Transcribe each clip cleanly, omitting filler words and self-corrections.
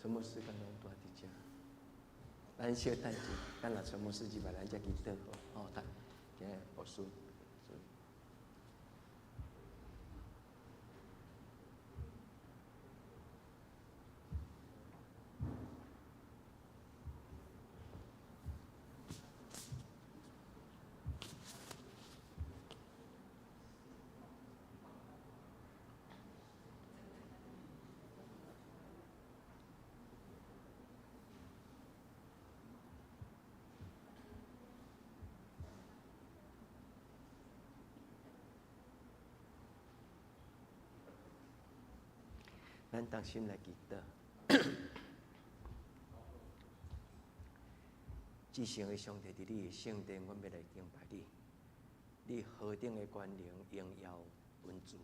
陈牧师刚刚住伫遮，咱小等者，咱若陈牧师入来，咱才去倒好，哦，今日无事。咱同心来祈祷。至圣的上帝，伫你的圣殿，阮要来敬拜你。你何等的权能、荣耀、恩慈，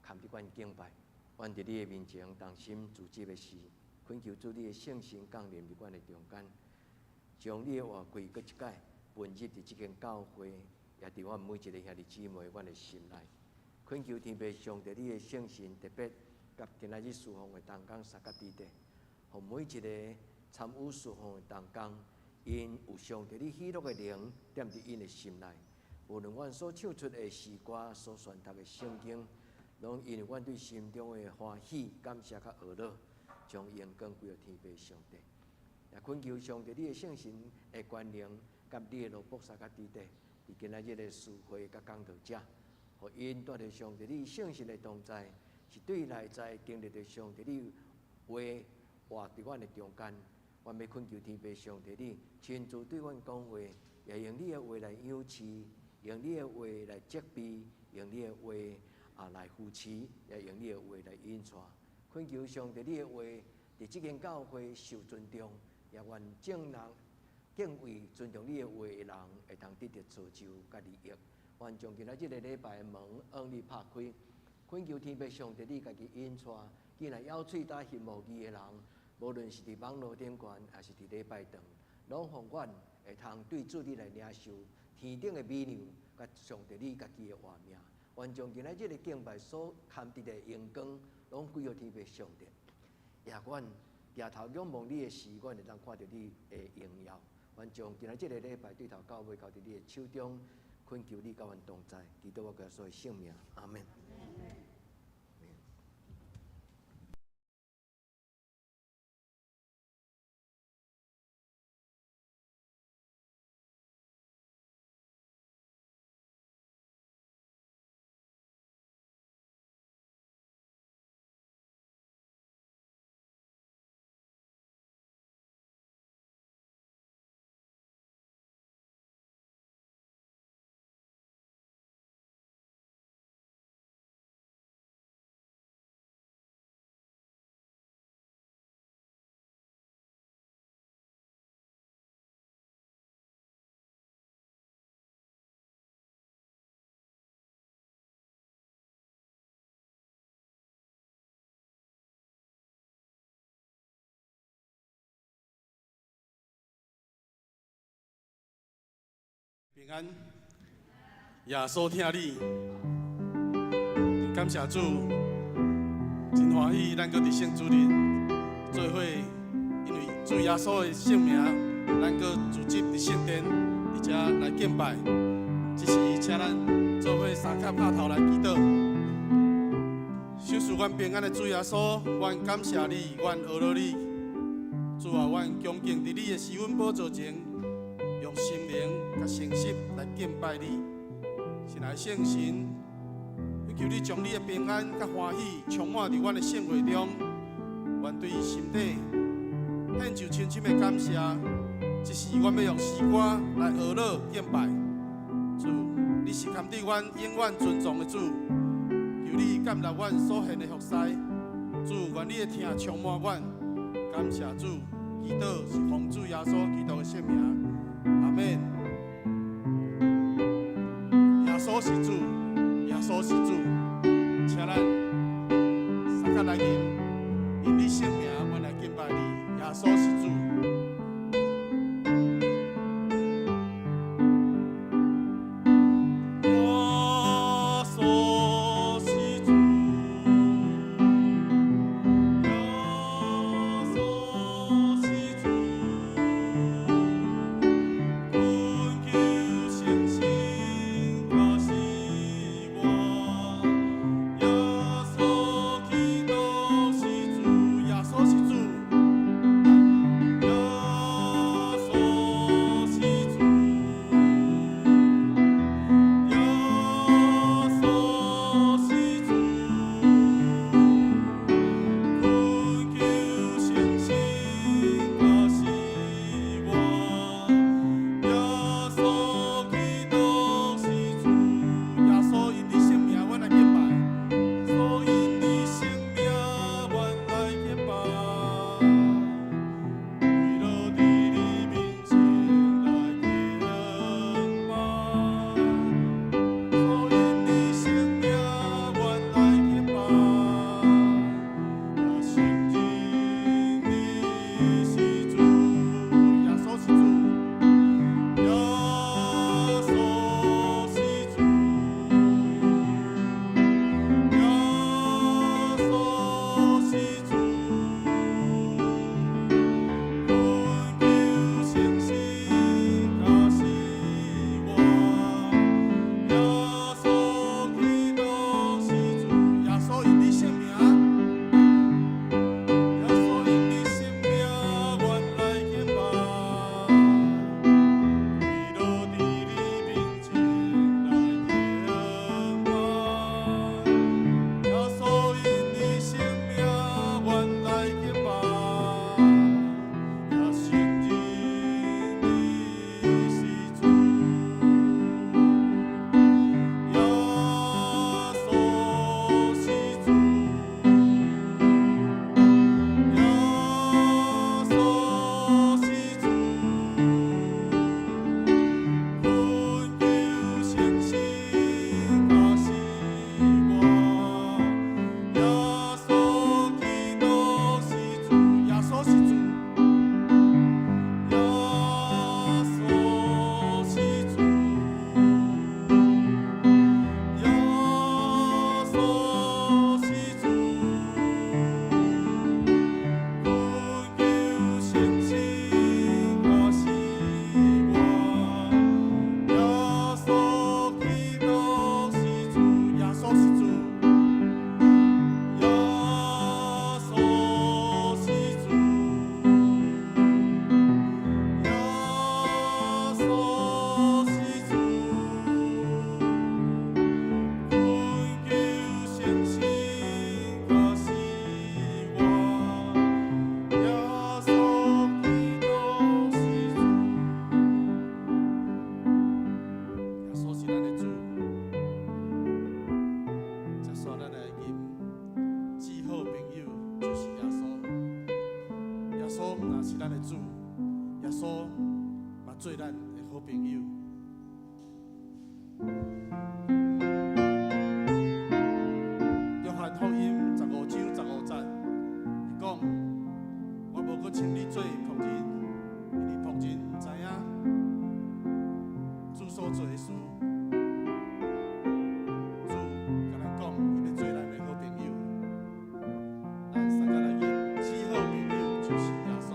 堪比阮敬拜。阮伫你的面前，同心自执的时，恳求主你的圣神降临伫阮的中间，将你的话归搁一解，分入伫即间教会，也伫阮每一个兄弟姊妹阮的心内。恳求天父上帝，你的圣神特别。甲今仔日侍奉的同工三角地带，互每一个参与侍奉的同工，因有上帝你喜乐的灵踮伫因的心内。无论阮所唱出的诗歌、所宣读的圣经，拢因为阮对心中的欢喜、感谢甲懊恼，将荣光归到天父上帝。也恳求上帝你的圣神的权能，甲你的罗卜三角地带，伫今仔日的聚会甲讲道者，互因带着上帝你圣神的同在。是对内在经历着上帝你话活伫阮的中间，阮要恳求天父上帝你亲自对阮讲话，也用你的话来养饲，用你的话来责备，用你的话来扶持，也用你的话来引带。恳求上帝你的话伫即间教会受尊重，也愿正人敬畏尊重你的话的人，会通得到造就甲利益。愿将今仔日个礼拜的门向你拍开。恳求天父上帝，你家己引带，既然咬喙打翕无字的人，无论是伫网络顶悬，还是伫礼拜堂，拢互阮会通对主你来领受天顶的美妙，甲上帝你家己的画面。愿将今仔日的敬拜所含得的荣光，拢归予天父上帝。也愿抬头仰望你的时，阮会当看到你的荣耀。愿将今仔日的礼拜对头到尾，交伫你的手中，恳求你甲阮同在，祈祷我家所的性命，阿门。平安，耶稣听你，感谢主，真欢喜，咱搁伫圣主里做伙，因为主耶稣的圣名，咱搁聚集伫圣殿，伫遮来敬拜。只是请咱做伙三脚拍头来祈祷。守护阮平安的主耶稣，阮感谢你，阮学了你。主啊，阮恭敬伫你的施恩宝座前。用心灵甲诚实来敬拜你，是来圣神，求你将你的平安甲欢喜充满伫阮的生活中，愿对心底献上深深的感谢。这是阮要用诗歌来学乐敬拜。主，你是堪对阮永远尊重的主，求你感纳阮所献的福施。主，愿你的听充满阮，感谢主，祈祷是奉主耶稣基督的圣名。阿门。耶稣是主，耶稣是主，请咱三脚来吟，因你圣名，我来敬拜你。耶稣是主。耶稣是主，耶咱的主，耶稣嘛做咱的好朋友。约翰福音15章15节，伊讲：我无搁请你做仆人，因为仆人毋知影主所做的事。主甲咱讲，伊要做咱的好朋友。咱三个人的至好朋友就是耶稣。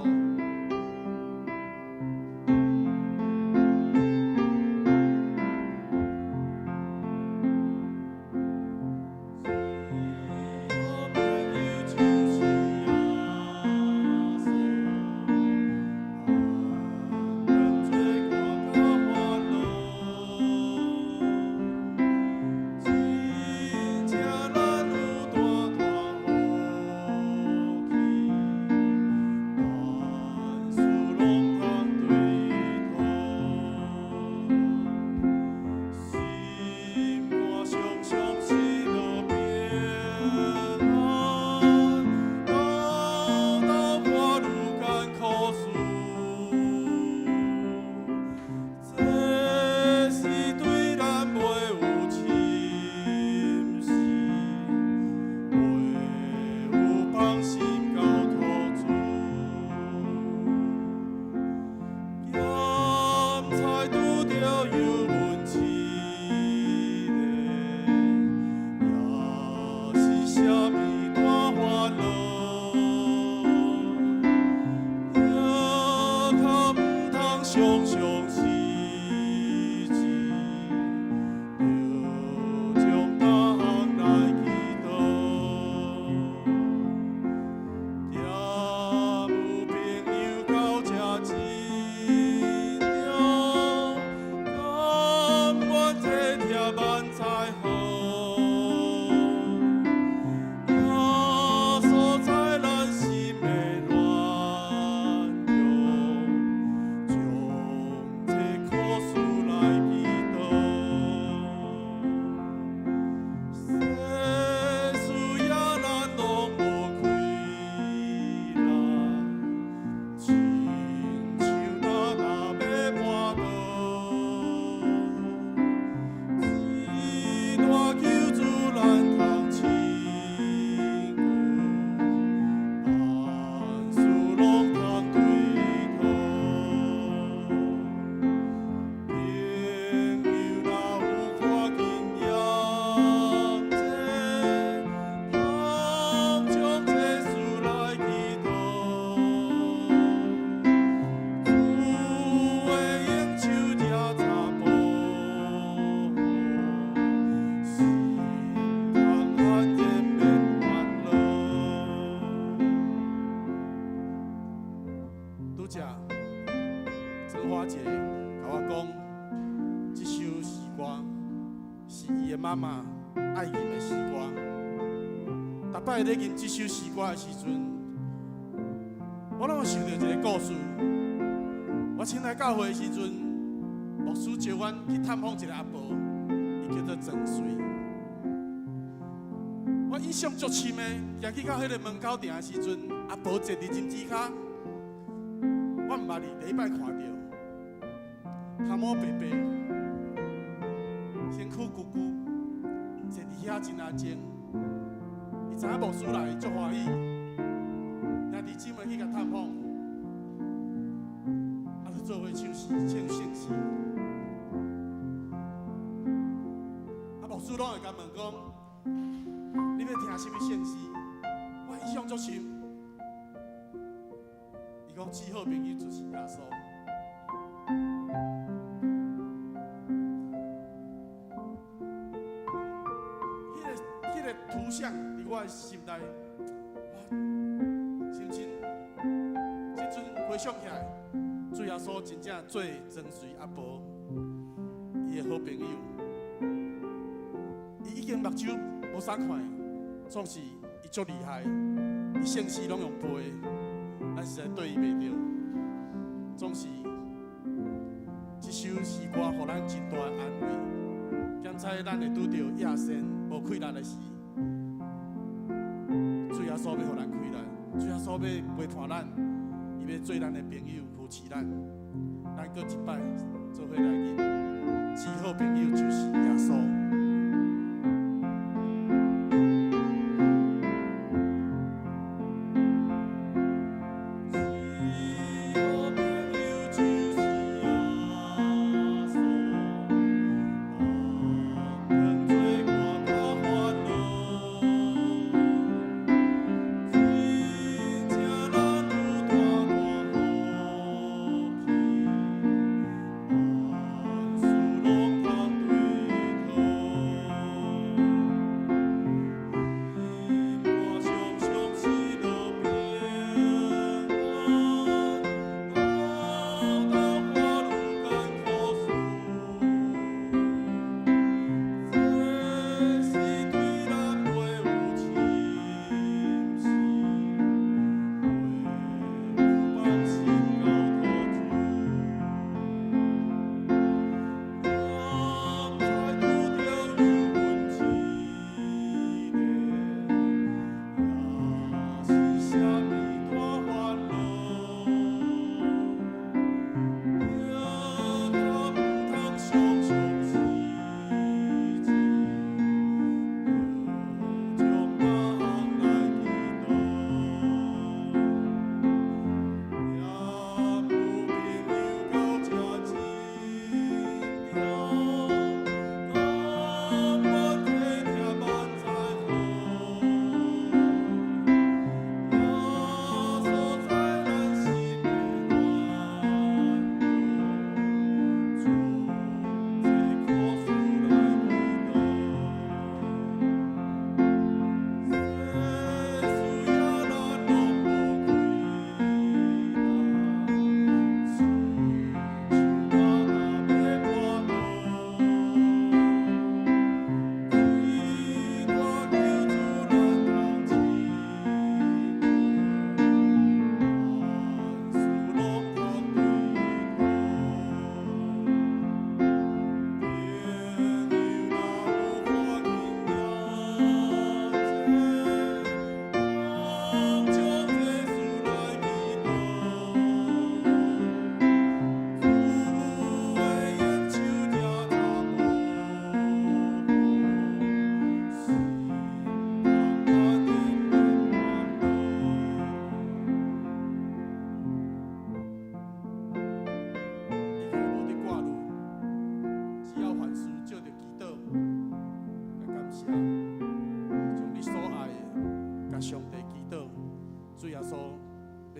陈华姐甲我讲，这首诗歌是伊的妈妈爱吟的诗歌。逐摆咧吟这首诗歌的时阵，我拢想到一个故事。我前来教会的时阵，牧师招阮去探访一个阿婆，伊叫做郑水。我印象足深的，行去到迄个门口埕的时阵，阿婆坐伫针子骹。我毋捌伊第一摆看到，头毛白白，身躯鼓鼓，坐伫遐真安静。伊知影牧师来，足欢喜，兄弟姊妹去甲探访，就做伙唱圣诗。牧师拢会甲问讲，你要听什么圣诗？我印象足深。讲至好朋友就是耶稣。迄个图像伫我的心内，我深深，即阵回想起来，主耶稣真正做真水阿婆，伊的好朋友。伊已经目睭无啥看，总是伊足厉害，伊圣诗拢用背。咱实在对伊袂着，总是这首诗歌，互咱真大的安慰。检猜咱会拄着野生无气力的时，主耶稣要互咱气力，主耶稣要陪伴咱，伊伊要做咱的朋友，扶持咱。咱搁一摆做伙来念，至好朋友就是耶稣。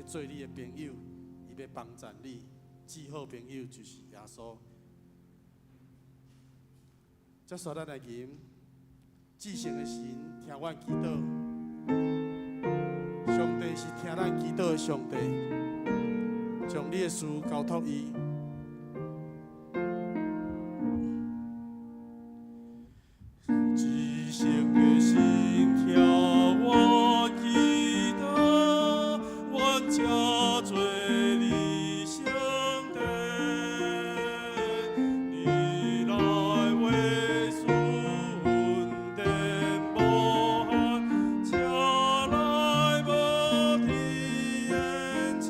做你的朋友，伊要帮助你，至好朋友就是耶稣。接续咱来吟，至圣的神听阮祈祷，上帝是听咱祈祷的上帝，将你的事交托伊。至圣的神听我祈祷，阮正做你上帝，你来为事恩典无限，请来无天眼前。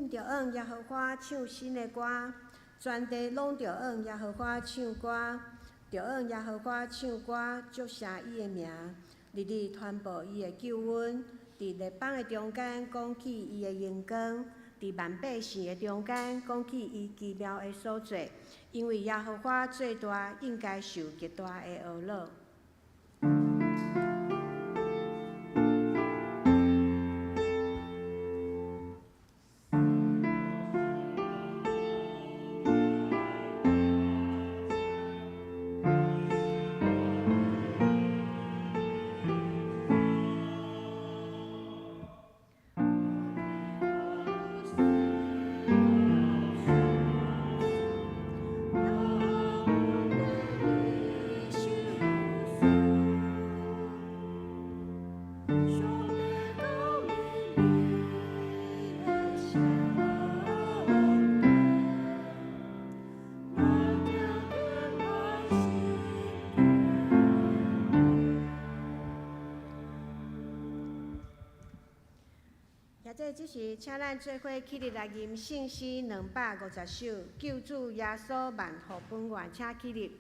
恁着往耶和华唱新的歌，全地拢着往耶和华唱歌，着往耶和华唱歌，祝谢伊的名，日日传播伊的救恩，伫列邦的中间讲起伊的荣光，伫万百姓的中间讲起伊奇妙的所做，因为耶和华最大，应该受极大的懊恼。即时，请咱做伙起立来吟圣诗250首，救主耶稣万福本愿，请起立。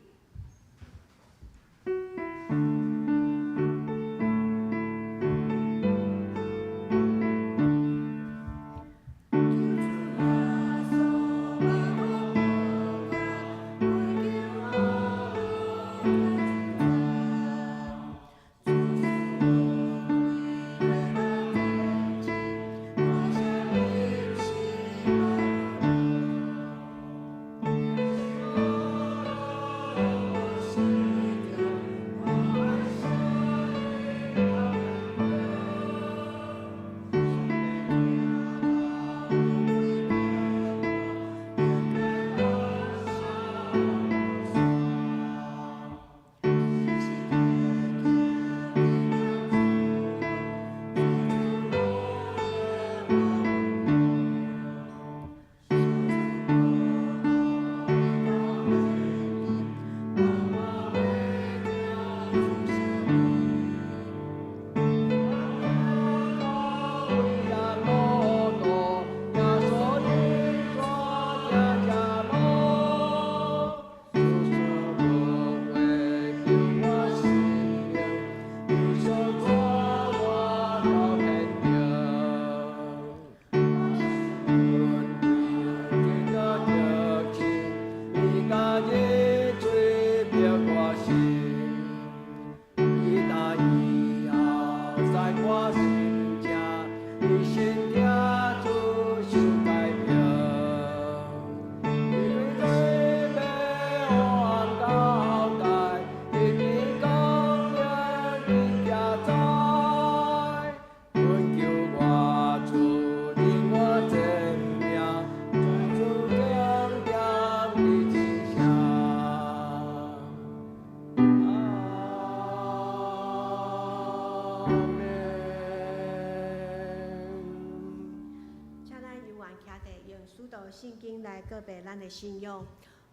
圣经来告白咱的信仰。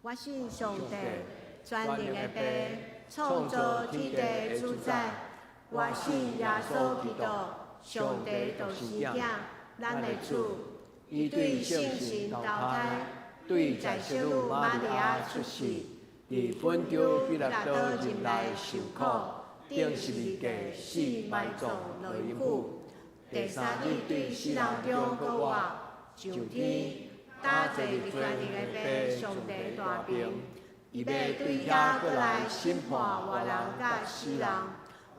我信上帝，全能的爸，创造天地的主宰。我信耶稣基督，上帝独生子，咱的主。伊对圣神投胎，对在小女玛利亚出世，伫本丢比拉多任内受苦，顶十字架死埋葬落阴府。第三日对死人中搁活，上天。打坐伫全能的爸上帝大病，伊要对遐过来审判活人甲死人。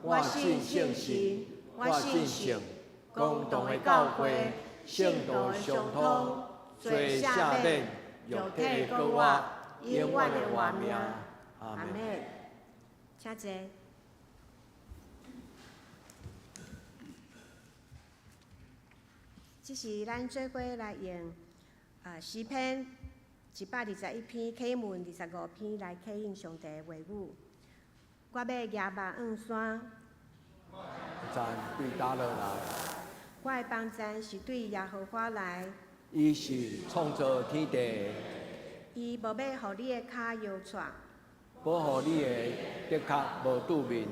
我信圣神，我信圣，公道的教会，圣道的相通，罪赦免，肉体搁活，永远的活命。阿门。请坐。这是咱做伙来用。诗篇121篇，启文25篇来启应上帝的话语。我要举目望山，赞对倒落来。我的帮赞是对耶和华来。伊是创造天地，伊无要互你的脚摇晃，保护你的的确无拄面。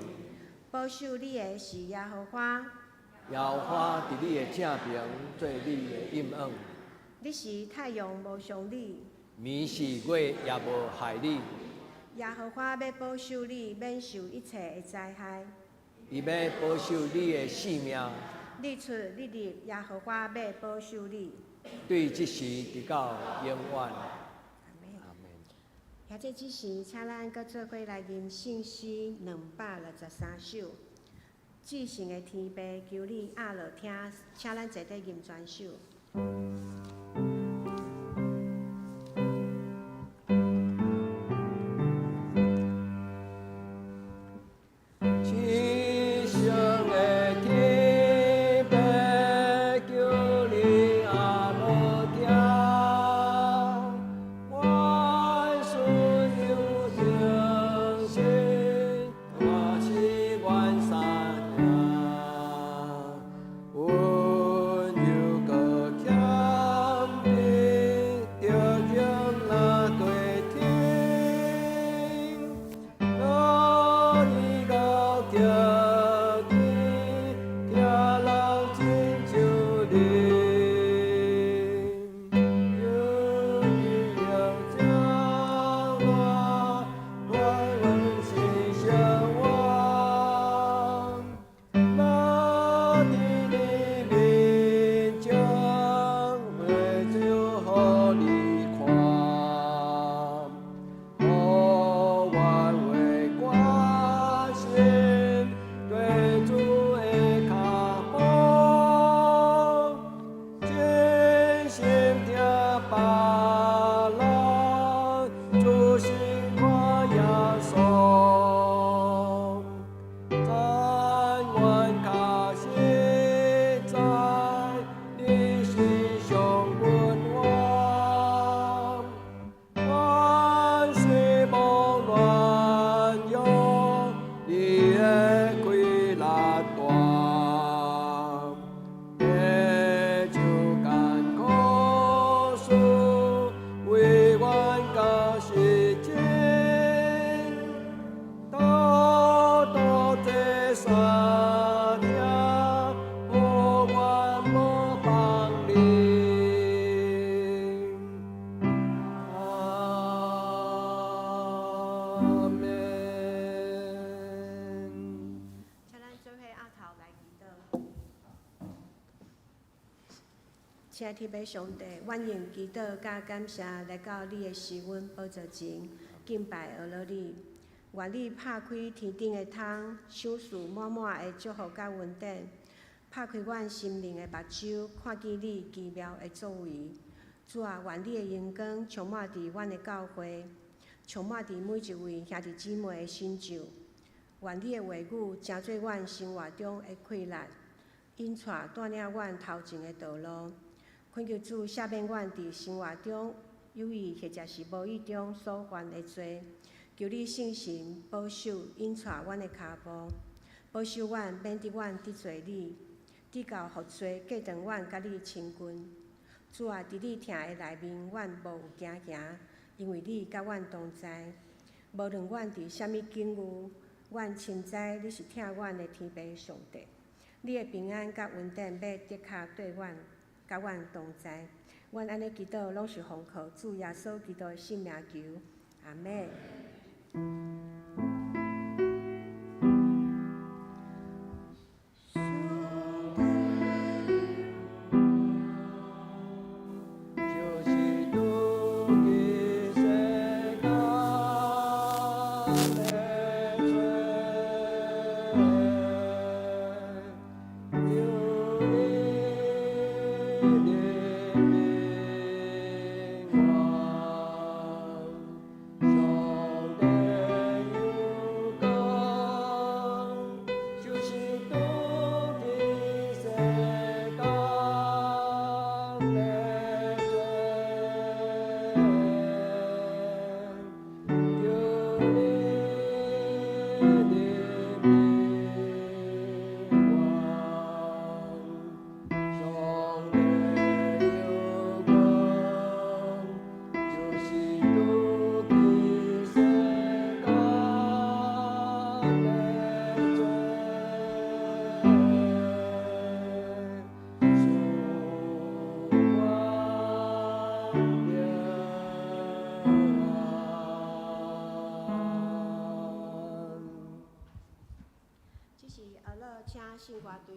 保守你的是耶和华，耶和华伫你的正边，做你的阴影。你是太阳无伤你，暝是月也无害你。耶和华要保守你，免受一切的灾害。伊要保守你的性命，日出日入，耶和华要保守你。对即时直到永远。阿门。遐这即时，请咱搁做伙来吟圣诗263首。至圣的天父，求你压落听，请咱坐底吟全首。亲爱的天父上帝，阮用祈祷甲感谢来到你的施恩宝座前，敬拜阿罗你。愿你拍开天顶的窗，赏赐满满的祝福甲恩典，拍开阮心灵的目睭，看见你奇妙的作为。主啊，愿你的阳光充满伫阮的教会，充满伫每一位兄弟姊妹的心上。愿你的话语成做阮生活中的快乐，引带带领阮头前的道路。恳求主赦免阮伫生活中有意或者是无意中所犯的罪，求你圣神保守引带阮的脚步，保守阮免得阮得罪你，直到福罪隔断阮甲你亲近。主啊，伫你听的内面，阮无有惊行，因为你甲阮同在。无论阮伫啥物境遇，阮深知你是疼阮的天父上帝。你的平安甲恩典要的确对阮。甲阮同在，阮安尼祈祷，拢是奉靠主耶稣基督的圣名求，阿门。信歌队。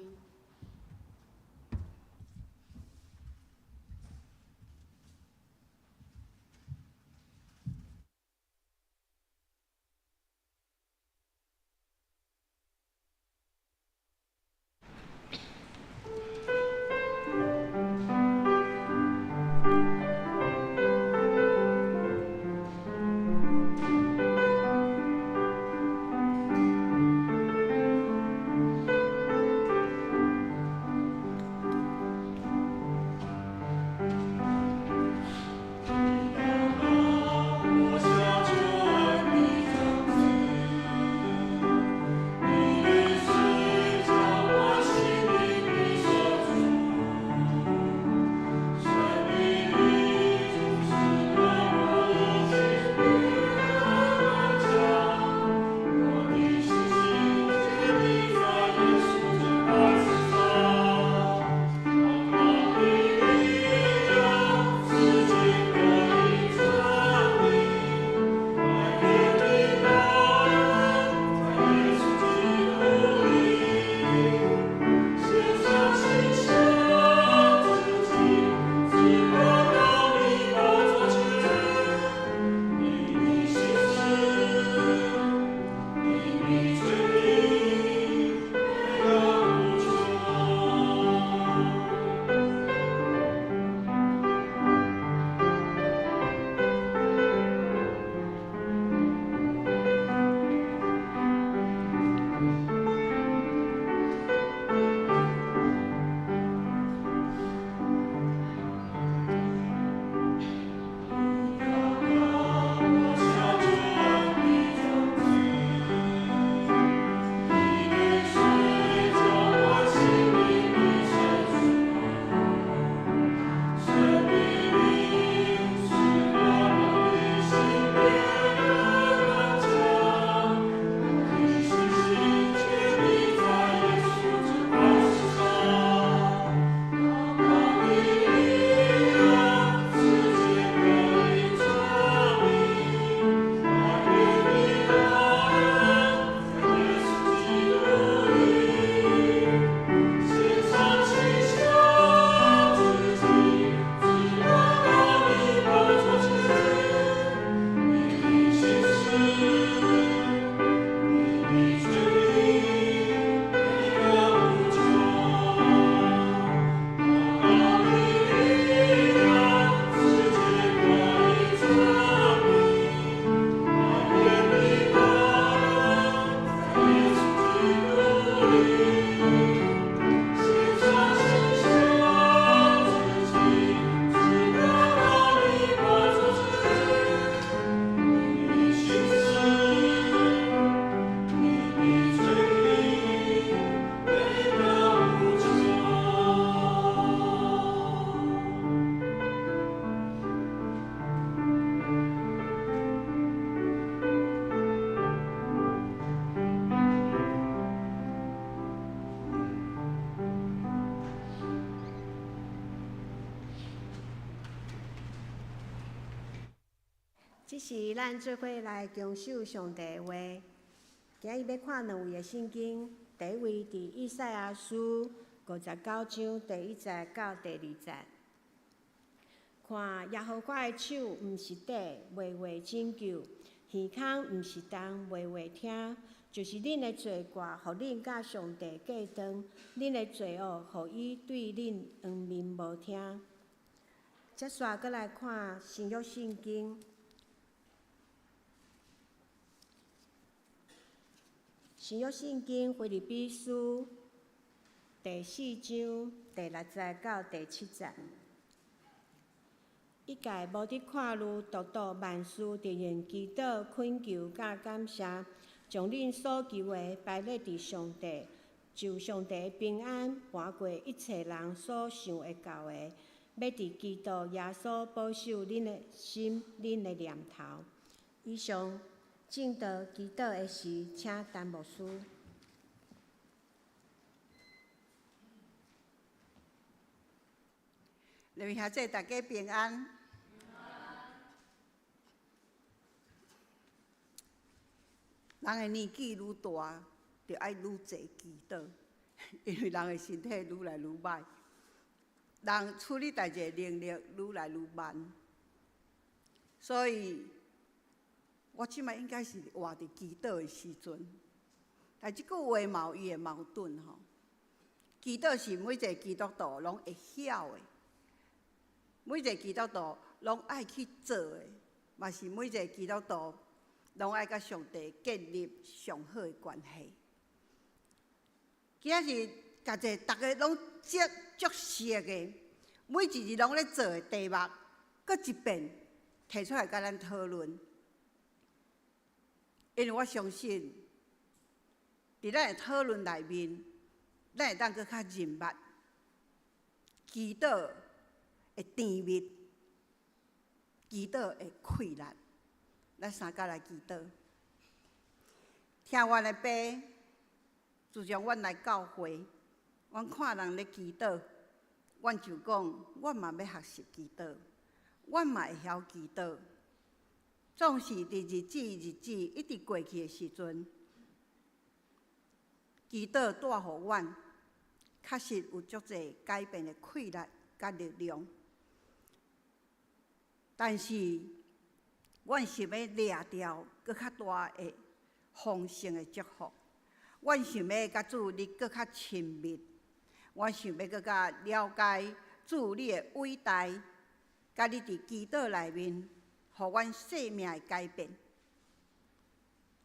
这是咱做伙来恭守上帝的话。今日要看两位的圣经，第一位伫以赛亚书59章第1节到第2节。看耶和华的手毋是底，微微拯救；耳孔毋是重，微微听。就是恁的罪过，互恁甲上帝隔断；恁的罪恶，互伊对恁黄面无听。接续搁来看新约圣经。新约圣经腓立比书第4章第6节到第7节。伊家无伫看路，独独万事直用祈祷、恳求甲感谢，将恁所求的摆列伫上帝，就上帝的平安搬过一切人所想会到的，要伫基督耶稣保守恁的心、恁的念头。以上。正道祈祷的时，请陈牧师。两位兄弟，大家平安。人的年纪愈大，就爱愈侪祈祷。因为人的身体愈来愈歹，人处理代志的能力愈来愈慢，所以我即摆应该是活伫祈祷的时阵。但即句话嘛有伊的矛盾吼。祈祷是每一个基督徒拢会晓的，每一个基督徒拢爱去做的，嘛是每一个基督徒拢爱甲上帝建立上好的关系。今仔日家己大家拢足熟的，每一日拢咧做的题目，搁一遍提出来甲咱讨论。因为我相信，伫咱的讨论内面，咱会当搁较认捌祈祷的甜蜜，祈祷的快乐。咱三甲来祈祷。听阮的爸，自从阮来教会，阮看人咧祈祷，阮就讲，阮嘛要学习祈祷，阮嘛会晓祈祷。总是伫日子一直过去的时阵，祈祷带互阮，确实有足侪改变的快乐甲力量。但是，阮想要掠掉搁较大的丰盛的祝福，阮想要甲主你搁较亲密，阮想要搁较了解主你的伟大，甲你伫祈祷内面，互阮生命的改变。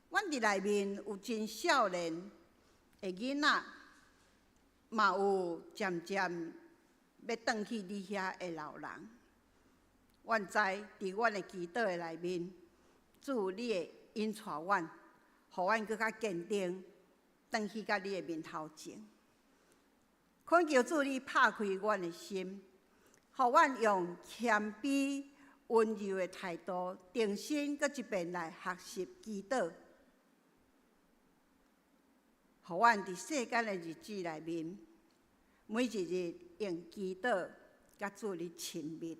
阮伫内面有真少年的囡仔，嘛有渐渐要转去你遐的老人。阮知伫阮的祈祷的内面，主你会引带阮，互阮搁较坚定，转去甲你的面头前。恳求主你拍开阮的心，互阮用谦卑、温柔的态度，重新搁一遍来学习祈祷，互阮伫世间的日子内面，每一日用祈祷甲主你亲密。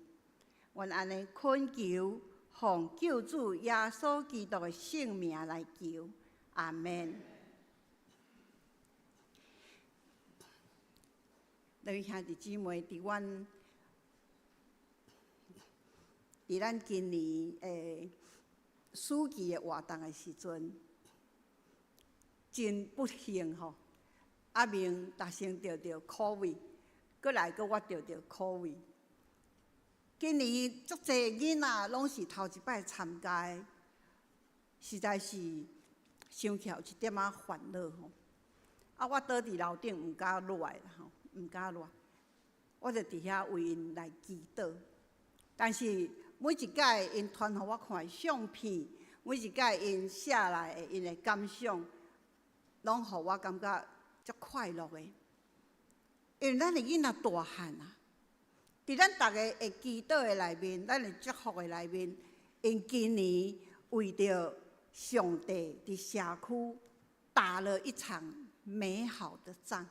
阮安尼恳求，奉救主耶稣基督的圣名来求，阿门。各位兄弟姊妹，伫咱今年暑期的活动的时阵，真不幸吼，阿明逐生着COVID，搁来搁我着COVID。今年足侪囡仔拢是头一摆参加的，实在是想起有一点仔烦恼吼。啊，我倒伫楼顶毋敢落来啦吼，毋敢落，我就伫遐为因来祈祷。但是每一摆因传互我看相片，每一摆因写来的因的感想，拢互我感觉足快乐的。因为咱的囡仔大汉啊。伫咱大家的祈祷的内面，咱的祝福的内面，因今年为着上帝伫社区打了一场美好的仗，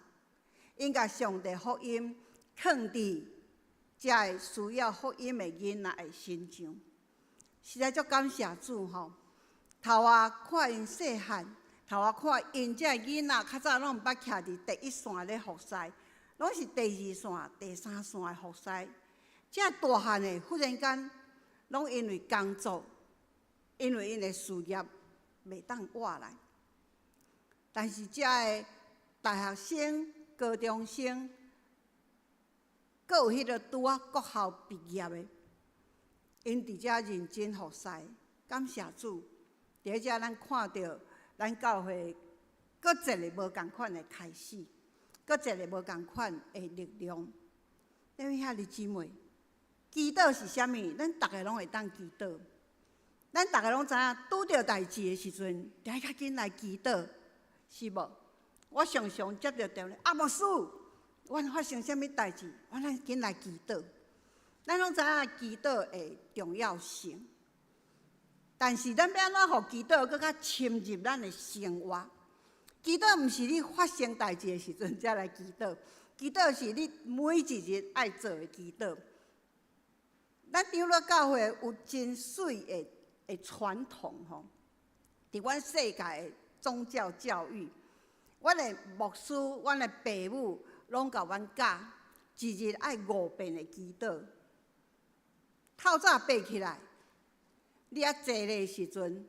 因甲上帝福音放伫遮需要福音的囡仔的身上，实在足感谢主吼！头看因细汉，头看因遮囡仔较早拢毋捌徛伫第一线咧服侍。拢是第二线、第三线的服侍，这大汉的忽然间，拢因为工作，因为因的事业袂当活来。但是这的大学生、高中生，阁有迄个拄啊国校毕业的，因伫遮认真服侍，感谢主。伫遮咱看到咱教会阁一个无共款的开始。搁一个无共款的力量，各位兄弟姊妹，祈祷是啥物？咱逐个拢会当祈祷。咱逐个拢知影，拄着代志的时阵，得较紧来祈祷，是无？我常常接到电话，啊，牧师，阮发生啥物代志？阮咱紧来祈祷。咱拢知影祈祷的重要性，但是咱要安怎互祈祷搁较深入咱的生活？祈祷毋是你发生代志的时阵才来祈祷，祈祷是你每一日爱做的祈祷。咱长老教会有真水的传统吼，伫阮世界的宗教教育，阮的牧师、阮的爸母拢甲阮教，一日爱5遍的祈祷。透早爬起来，你啊坐咧时阵，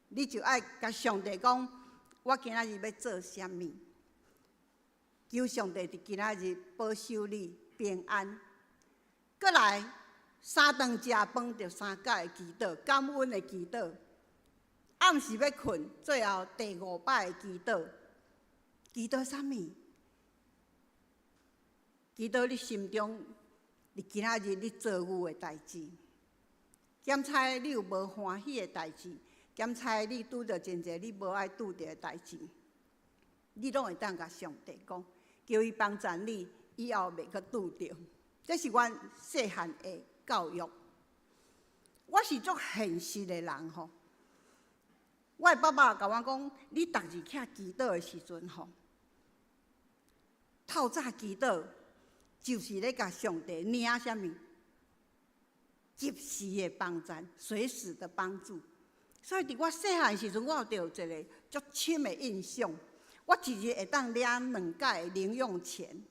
你就爱甲上帝讲：我今仔日要做啥物？求上帝伫今仔日保守你平安。过来3顿食饭就3摆的祈祷，感恩的祈祷。暗时要困，最后第5摆的祈祷。祈祷啥物？祈祷你心中，你今仔日你做有的代志，检查你有无欢喜的代志，检查你拄着真侪你无爱拄着的代志，你拢会当甲上帝讲，叫伊帮助你，以后袂阁拄着。这是阮细汉的教育。我是足现实的人吼。我的爸爸甲我讲，你逐日起祈祷的时阵吼，透早祈祷就是咧甲上帝领啥物，及时的帮助，随时的帮助。所以伫我细汉时阵，我有着一个足深的印象。我一日会当领2届的零用钱，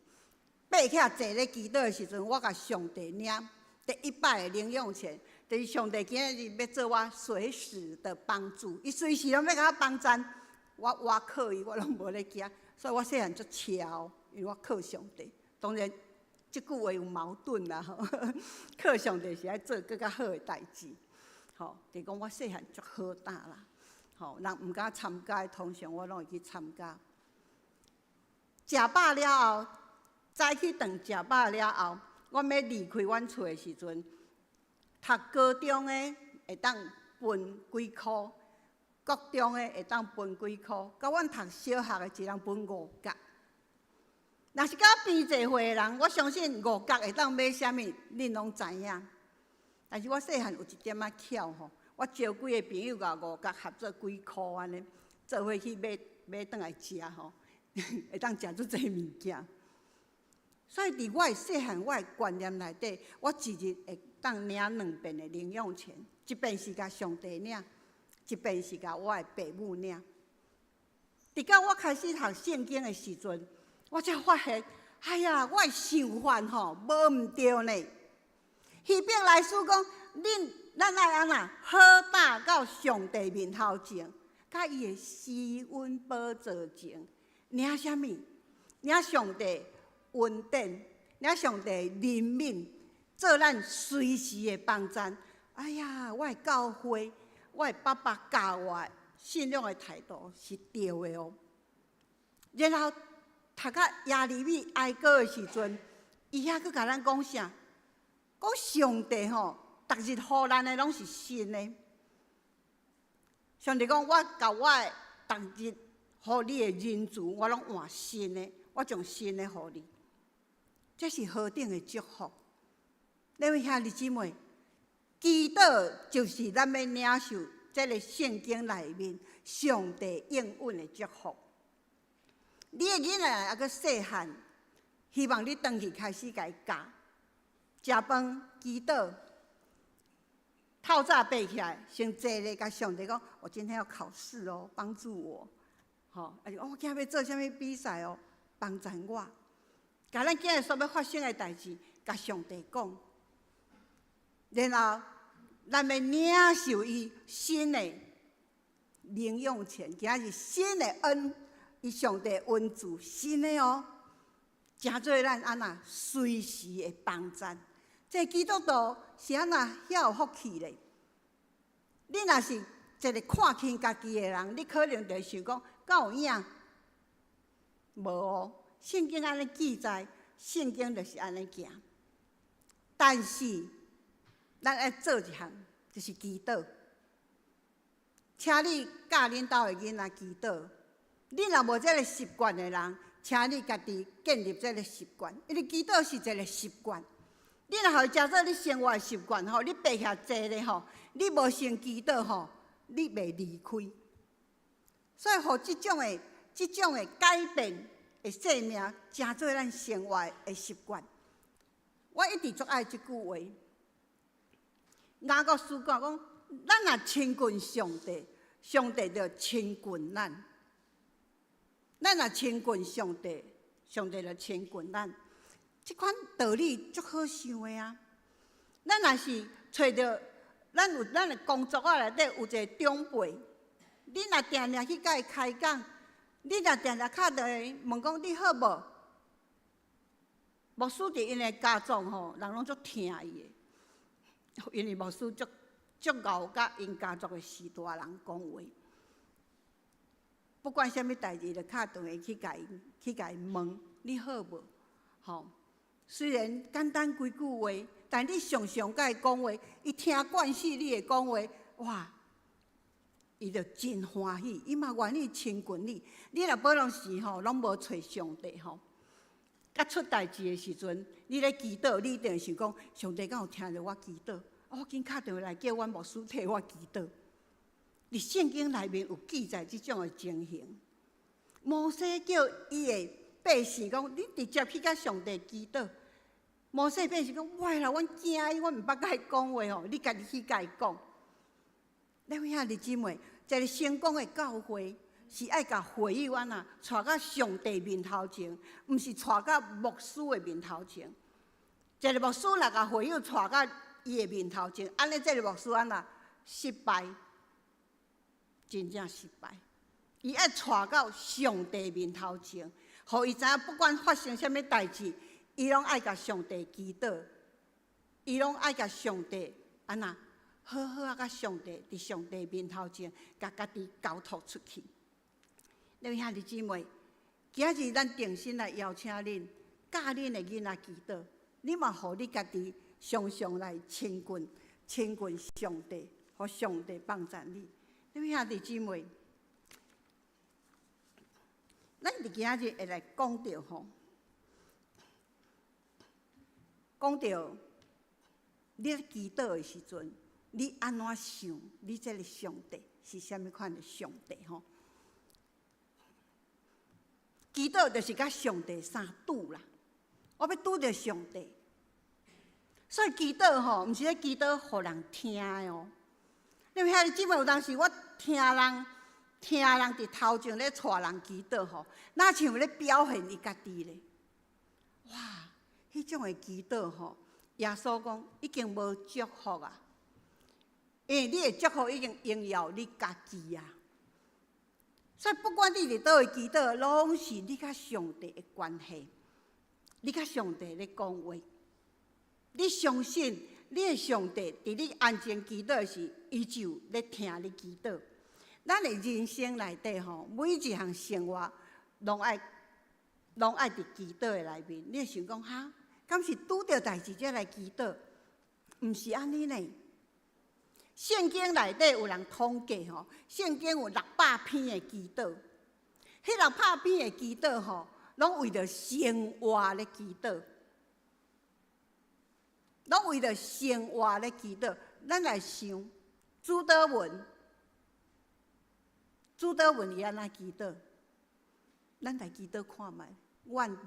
爬起坐咧祈祷的时阵，我甲上帝领第1摆的零用钱。就是上帝今日要做我随时的帮助，伊随时拢要甲我帮助。我靠伊，我拢无咧惊，所以我细汉足超，因为我靠上帝。当然，即句话有矛盾啦吼。靠上帝是爱做更较好的代志，吼，就是讲我细汉足好胆啦，吼，人毋敢参加，通常我拢会去参加。食饱了后，早起顿食饱了后，我要离开阮厝的时阵。读高中的会当分几箍，国中的会当分几箍，甲阮读小学的一人分5角。若是甲边济岁的人，我相信5角会当买啥物，恁拢知影。但是我细汉有一点仔巧吼，我招几个朋友甲5角合作几箍安尼，做伙去买转来食吼，会当食足侪物件。所以伫我的细汉，我的观念内底，我一日会当领2遍的零用钱，一遍是甲上帝领，一遍是甲我的爸母领。直到我开始读圣经的时阵，我才发现，哎呀，我的想法吼无毋对呢。希伯来书讲，咱爱安那好胆到上帝面头前，甲伊的施恩宝座前，领啥物？领上帝恩典，领上帝怜悯。做咱随时的帮助。哎呀，我的教会，我的爸爸教我信仰的态度是对的哦。然后读到耶利米哀歌的时阵，伊遐佫甲咱讲啥？讲上帝吼，逐日予咱的拢是新的。上帝讲，我甲我的逐日予你的人资，我拢换新的，我将新的予你。这是何等的祝福！恁位兄弟姊妹，祈祷就是咱要领受这个圣经内面上帝应允的祝福。你的囡仔还佫细汉，希望你回去开始甲伊教，食饭、祈祷，透早爬起来，先坐咧，甲上帝讲：我今天要考试哦，帮助我。吼，啊就我今日要做啥物比赛哦，帮助我。甲咱今日所要发生的代志，甲上帝讲。然后，咱要领受伊新的零用钱，今仔日新的恩，伊上帝恩赐新的哦，真做咱安那随时的帮助。这基督徒是安那遐有福气咧？你若是一个看轻家己的人，你可能就想讲，敢有影？无哦，圣经安尼记载，圣经就是安尼行。但是，咱爱做一项，就是祈祷。请你教恁兜的囡仔祈祷。你若无这个习惯的人，请你家己建立这个习惯，因为祈祷是一个习惯。你若互伊食做你生活的习惯吼，你爬起坐咧吼，你无先祈祷吼，你袂离开。所以，互即种的改变的生命，真做咱生活的习惯。我一直足爱即句话。雅各书讲，咱若亲近上帝，上帝就亲近咱。咱若亲近上帝，上帝就亲近咱。即款道理足好想的啊！咱若是找着咱有咱的工作内底有一个长辈，你若定定去甲伊开讲，你若定定敲着伊问讲你好无？牧师伫因的家族吼，人拢足听伊的，因为牧师足敖甲因家族的士大人讲话。不管啥物代志，就敲电话去甲伊问你好无？吼，虽然简单几句话，但你常常甲伊讲话，伊听惯势你的讲话，哇，伊就真欢喜，伊嘛愿意亲近你。你若保拢时吼，拢无找上帝吼。甲出代志的时阵，你咧祈祷，你一定想讲，上帝敢有听着我祈祷？我紧敲电话来叫阮牧师替我祈祷。伫圣经内面有记载即种的情形。摩西叫伊的百姓讲，你直接去甲上帝祈祷。摩西百姓讲，喂啦，阮惊伊，阮毋捌甲伊讲话吼，你家己去甲伊讲。咱兄弟姊妹，一个成功的教会。是爱甲会友安那带到上帝面头前，毋是带到牧师的面头前。一个牧师若甲会友带到伊的面头前，安尼这个牧师安那失败，真正失败。伊爱带到上帝面头前，互伊知影不管发生啥物代志，伊拢爱甲上帝祈祷，伊拢爱甲上帝安那好好啊，甲上帝伫上帝面头前，甲家己交托出去。各位兄弟姊妹，今日咱定心来邀请恁，教恁的囡仔祈祷，你嘛互你家己常常来亲近上帝，互上帝帮助你。各位兄弟姊妹，咱伫今日会来讲到吼，讲到你咧祈祷的时阵，你安怎想？你这个上帝是啥物款的上帝吼？祈祷就是甲上帝相拄啦，我要拄着上帝，所以祈祷吼，毋是咧祈祷互人听的哦。你们兄弟姊妹，有当时我听人伫头前咧带人祈祷吼，哪像咧表现伊家己咧？哇，迄种的祈祷吼，耶稣讲已经无祝福啊，因为你的祝福已经荣耀你家己啊。所以，不管你伫倒位祈祷，拢是你甲上帝的关系。你甲上帝咧讲话，你相信你的上帝伫你安静祈祷时，伊就咧听你祈祷。咱的人生内底吼，每一项生活拢爱伫祈祷的内面。你会想讲哈，敢是拄着代志才来祈祷？毋是安尼呢。圣经内底有人统计吼，圣经有600篇的祈祷，迄600篇的祈祷吼，拢为着生活咧祈祷，拢为着生活咧祈祷。咱来想，主祷文伊安怎祈祷？咱来祈祷看觅，愿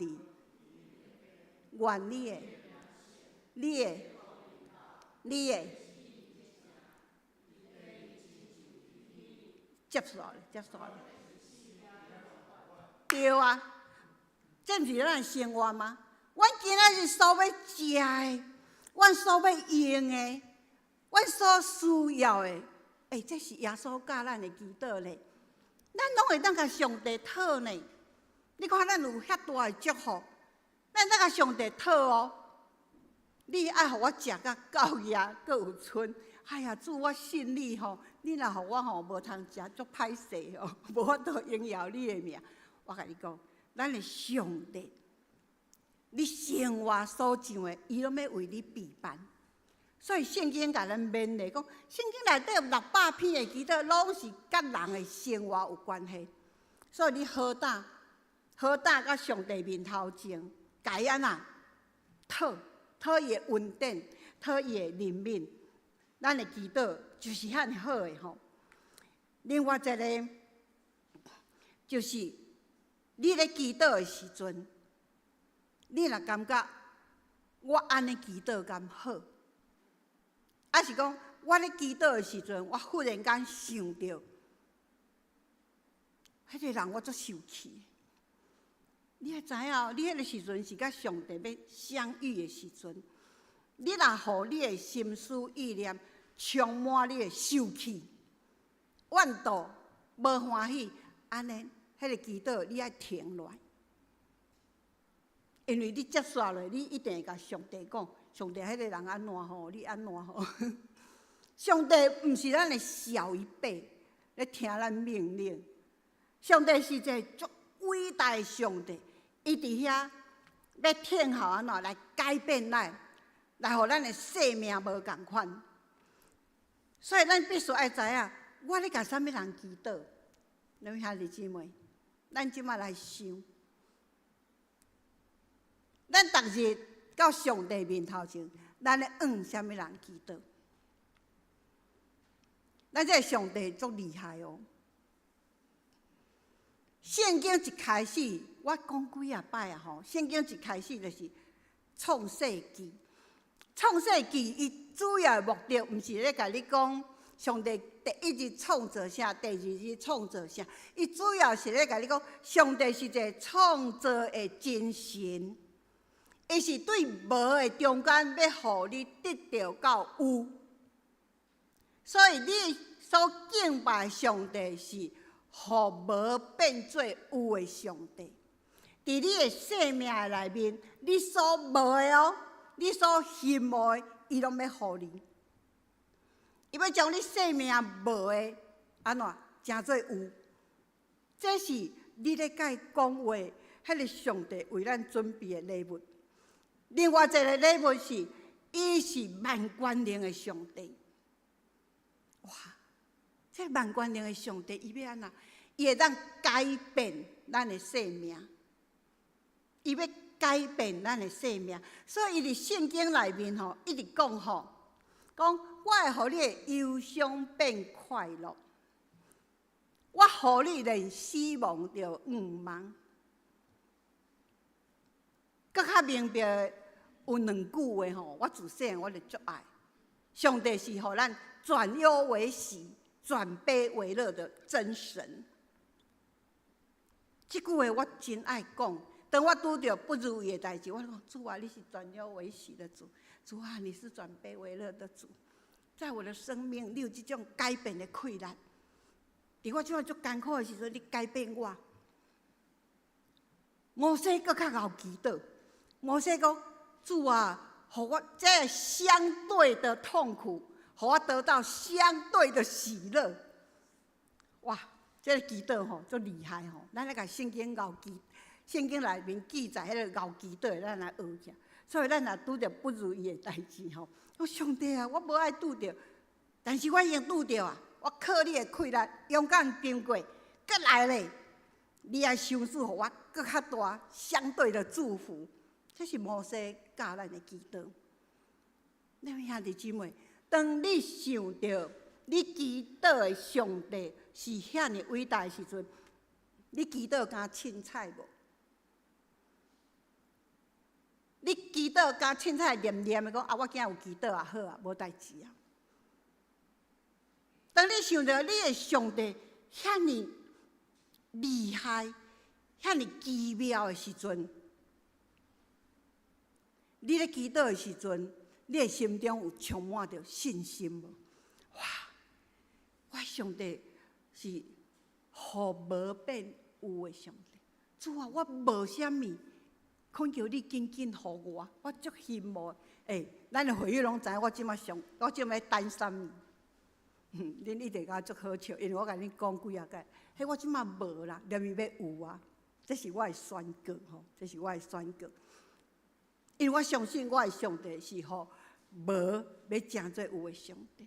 你的。接受了。对啊，这毋是咱的生活吗？阮今仔日所要食的，阮所要用的，阮所需要的，这是耶稣教咱的祈祷咧。咱拢会当甲上帝讨呢。你看咱有遐大的祝福，咱当甲上帝讨哦。你爱互我食甲够夜，阁有剩。哎呀，主，我信你吼，你若互我吼无通食，足歹势哦，无法度荣耀你的名。我甲你讲，咱的上帝，你生活所上的，伊拢要为你备办。所以圣经甲咱勉励讲，圣经内底有600篇的祈祷，拢是甲人的生活有关系。所以你好胆甲上帝面头前，该安那讨伊的恩典，讨伊的怜悯。咱的祈祷就是遐好的吼。另外一个就是，你咧祈祷的时阵，你若感觉我安尼祈祷敢好，还是讲我咧祈祷的时阵，我忽然间想到，迄个人我足受气，你也知影，你迄个时阵是甲上帝要相遇的时阵。你若互你的心思意念充满你的受气、怨妒、无欢喜，安尼，迄个祈祷你爱停落来，因为你接续落，你一定会甲上帝讲：上帝，迄个人安怎吼？你安怎吼？上帝毋是咱的小一辈，咧听咱命令。上帝是一个足伟大的上帝，伊伫遐要听候安怎来改变咱，来互咱的生命无共款。所以咱必须爱知影，我咧甲啥物人祈祷？两位兄弟姊妹，咱即马来想，咱逐日到上帝面头前，咱咧啥物人祈祷？咱这个上帝足厉害哦！圣经一开始，我讲几啊摆啊吼，圣经一开始就是创世纪。创世纪伊主要的目的，毋是咧甲你讲上帝第一日创造啥，第二日创造啥，伊主要是咧甲你讲，上帝是一个创造的真神，伊是对无的中间要互你得到到有。所以你所敬拜上帝是互无变做有的上帝。伫你的生命内面，你所无的哦，你所欠无的，伊拢要互你。伊要将你生命无的安怎成做有。这是你咧甲伊讲话，迄个上帝为咱准备的礼物。另外一个礼物是，伊是万权能的上帝。哇！这万权能的上帝，伊要安怎？伊会当改变咱的生命，伊要改变咱的生命。所以伊伫圣经内面吼，一直讲吼，讲我会互你的忧伤变快乐，我互你连死亡着毋茫。搁较明白的有两句话吼，我自细我就足爱。上帝是互咱转忧为喜、转悲为乐的真神。这句话我真爱讲。当我拄到不如意的代志，我讲主啊，你是转忧为喜的主，主啊，你是转悲为乐的主。在我的生命，你有这种改变的困难。伫我即摆足艰苦的时阵，你改变我。摩西搁较敖祈祷，摩西讲：主啊，互我这相对的痛苦，互我得到相对的喜乐。哇，这个祈祷吼，足厉害吼！咱来甲圣经敖祈。圣经内面记载迄个敖祈祷，咱来学者。所以咱若拄着不如意的代志吼，我上帝啊，我无爱拄着，但是我已经拄着啊！我靠你的困难，勇敢经过，搁来咧，你爱赏赐互我搁较大相对的祝福。这是摩西教咱的祈祷。两位兄弟姊妹，当你想到你祈祷的上帝是遐尼伟大的时阵，你祈祷敢凊彩无？你祈祷敢凊彩念念的讲啊，我今日有祈祷啊，好啊，无代志啊。当你想到你的上帝遐尼厉害、遐尼奇妙的时阵，你咧祈祷的时阵，你的心中有充满着信心无？哇！我上帝是互无变有的上帝。主啊，我无啥物。恳求你紧紧互我，我足羡慕。咱的会友拢知影，我即摆等啥物？恁一定甲我足好笑，因为我甲恁讲几啊届，我即摆无啦，连伊要有啊，这是我的宣告吼，这是我的宣告。因为我相信我的上帝是互无要成做有的上帝。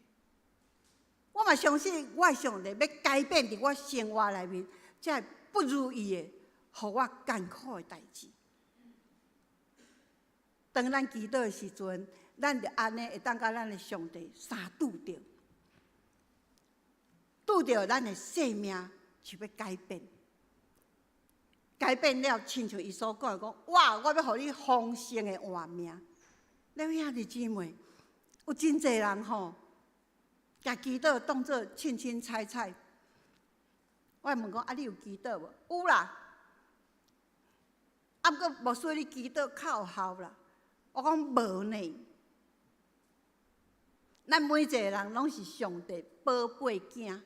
我嘛相信我的上帝要改变伫我生活内面，这不如意的，互我艰苦的代志。当咱祈祷的时阵，咱就安尼会当甲咱的上帝相拄着，拄着咱的生命就要改变，改变了，亲像伊所讲的讲，哇！我要互你丰盛的活命。两位兄弟姊妹，有真侪人吼，甲祈祷当作凊凊彩彩。我问讲啊，你有祈祷无？有啦。啊，毋过无说你祈祷较有效啦。我讲无呢。咱每一个人拢是上帝宝贝囝，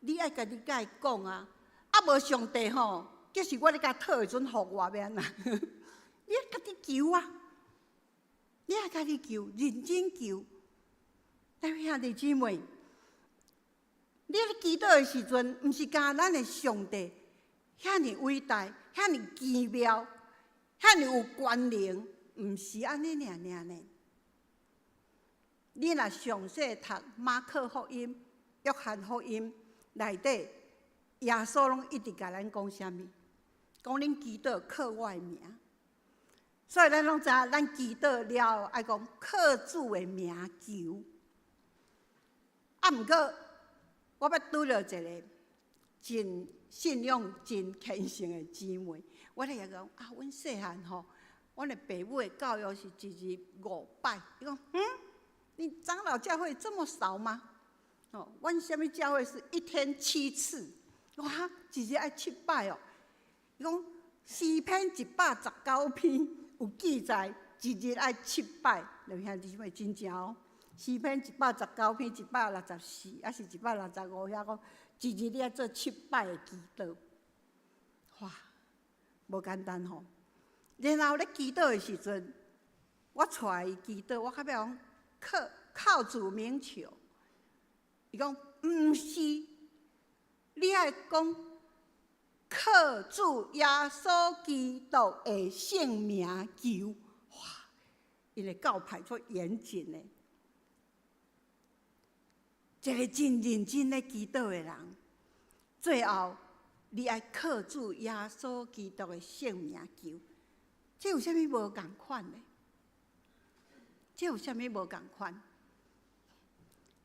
你爱家己甲伊讲啊。啊，无上帝吼，就是我咧甲讨的阵互我要安那？你爱家己求啊，你爱家己求，认真求。咱兄弟姊妹，你咧祈祷的时阵，毋是讲咱的上帝遐尼伟大、遐尼奇妙、遐尼有权能，毋是安尼尔呢？你若详细读马可福音、约翰福音内底，耶稣拢一直甲咱讲啥物？讲恁祈祷靠我的名，所以咱拢知影，咱祈祷了后爱讲靠主的名求。啊，毋过我捌拄着一个真信仰、真虔诚的姊妹，我咧讲啊，阮细汉吼，阮的爸母的教育是一日5拜，伊讲你长老教会这么少吗？哦，阮什么教会是1天7次？我哈一日爱7摆哦。伊讲诗篇119篇有记载，一日爱7摆。两兄弟姊妹真正哦，诗篇119篇164，还是165遐讲，一日你爱做7摆的祈祷。哇，无简单吼。然后咧祈祷的时阵，我带伊祈祷，我较要讲。靠主名求，伊讲毋是，你爱讲靠主耶稣基督的圣名求。哇，因的教派足严谨的，一个真认真咧祈祷的人，最后你爱靠主耶稣基督的圣名求，这有啥物无共款呢？这有啥物无共款？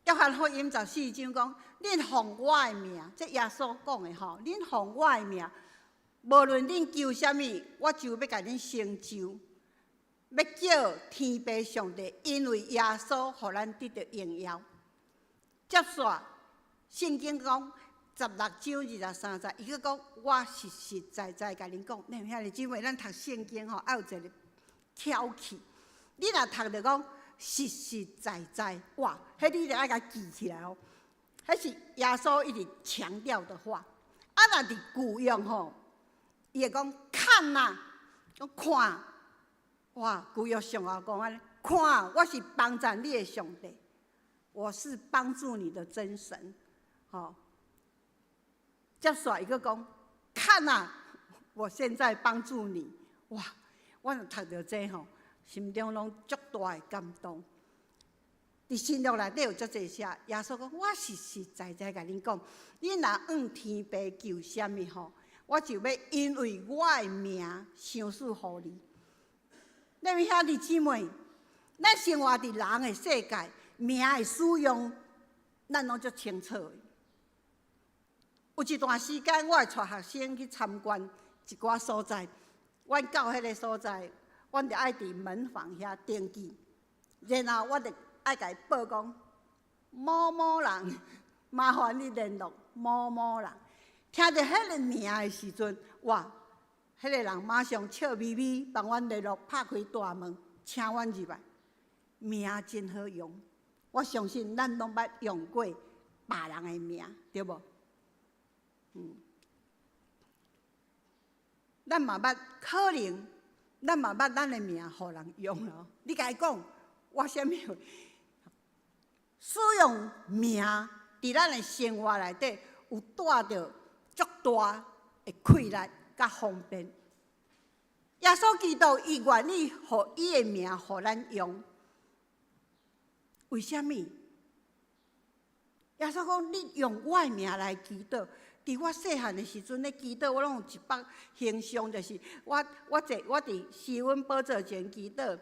约翰福音14章讲：恁奉我的名，这耶稣讲的吼，恁奉我的名，无论恁求啥物，我就要甲恁成就。要叫天父上帝，因为耶稣互咱得到荣耀。接续圣经讲16章23节，伊去讲：我实实在在甲恁讲，恁兄弟姊妹，咱读圣经吼，要有一个挑起。你若读着讲实实在在，哇，迄你就爱甲记起来哦。迄是耶稣一直强调的话。啊，若伫旧约吼，伊会讲看呐，讲看，哇，旧约上后讲安尼，看，我是帮助你的上帝，我是帮助你的真神，吼。接续伊个讲看呐，我现在帮助你，哇，我若读着这吼。心中拢足大的感动。伫新约内底有足侪写，耶稣讲：我实实在在甲恁讲，你若向天父求啥物吼，我就要因为我的名赏赐互你。咱们兄弟姊妹，咱生活伫人的世界，名的使用，咱拢足清楚的。有一段时间，我会带学生去参观一寡所在，阮到迄个所在。阮就爱伫门房遐登记，然后我就爱甲伊报讲某某人，麻烦你联络某某人。听着迄个名的时阵，哇，迄个人马上笑眯眯，帮阮联络，拍开大门，请阮入来。名真好用，我相信咱拢捌用过别人的名，对无？咱嘛捌可能。咱嘛捌咱的名，互人用咯。你甲伊讲，我啥物？使用名伫咱的生活内底，有带着足大的快乐甲方便。耶稣基督伊愿意互伊的名，互咱用。为什么？耶稣讲：你用我的名来祈祷。伫我细汉的时阵咧祈祷，我拢有一幅形象，就是我伫施恩宝座前祈祷，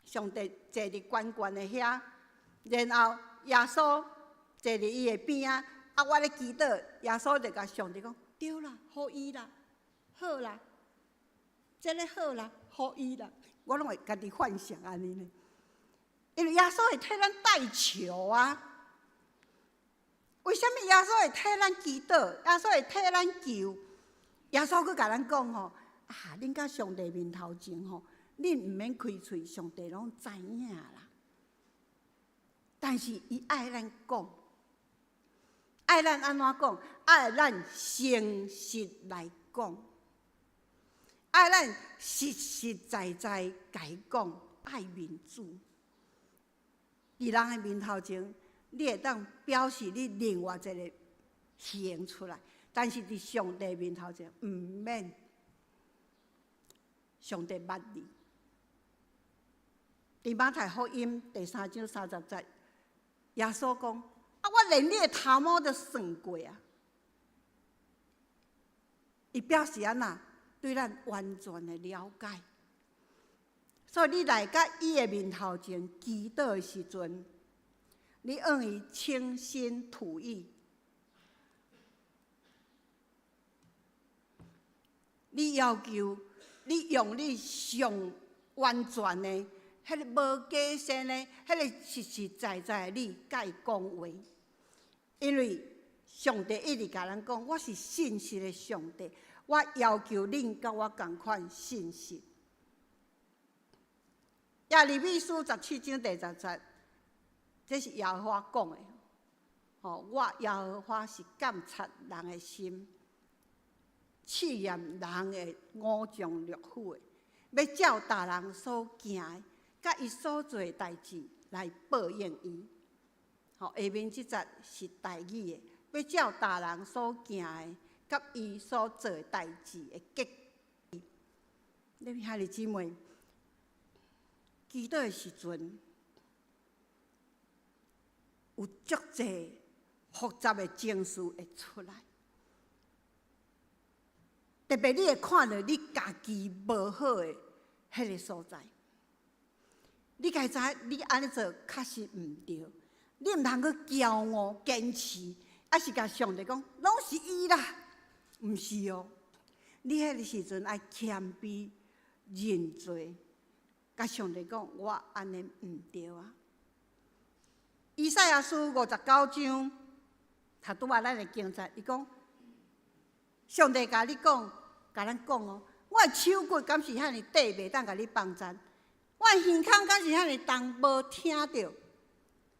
上帝坐伫悬悬的遐，然后耶稣坐伫伊的边啊，我咧祈祷，耶稣就甲上帝讲：对啦，好伊啦，好啦，这个好啦，好伊啦，我拢会家己幻想安尼呢，因为耶稣会替咱代求啊。为什么耶稣会替咱祈祷？耶稣会替咱求？耶稣佫甲咱讲吼，恁甲上帝面头前吼，恁毋免开喙，上帝拢知影啦。但是伊爱咱讲，爱咱安怎讲？爱咱诚实来讲，爱咱实实在在甲伊讲，爱民主。伫人的面头前，你会当表示你另外一个行出来，但是伫上帝面头前毋免。上帝捌你。伫马太福音第3章30节，耶稣讲：啊，我连你的头毛都算过啊！伊表示安那对咱完全的了解。所以你来到伊的面头前祈祷的时阵，你向伊倾心吐意，你要求。你用你上完全的、迄个无假善的、迄个实实在在的你，甲伊讲话。因为上帝一直甲咱讲，我是信实的上帝，我要求恁甲我同款信实。耶利米书17章第10节，这是耶和华讲的。我耶和华是监察人的心。试验人的五脏六腑的，要照大人所行的，甲伊所做的代志来报应伊。下面这节是台语的，要照大人所行的，甲伊所做的代志的结果。恁兄弟姊妹，祈祷的时阵，有足侪复杂的情绪会出来。特别你会看到你家己无好的迄个所在，你该知你安尼做确实毋对，你毋通去骄傲坚持，还是甲上帝讲拢是伊啦，毋是哦。你迄个时阵爱谦卑认罪，甲上帝讲我安尼毋对啊。以赛亚书59章，他拄仔咱的经节，伊讲。上帝甲你讲，甲咱讲哦，我的手骨敢是遐尼短，袂当甲你帮赞；我的耳孔敢是遐尼重，无听到，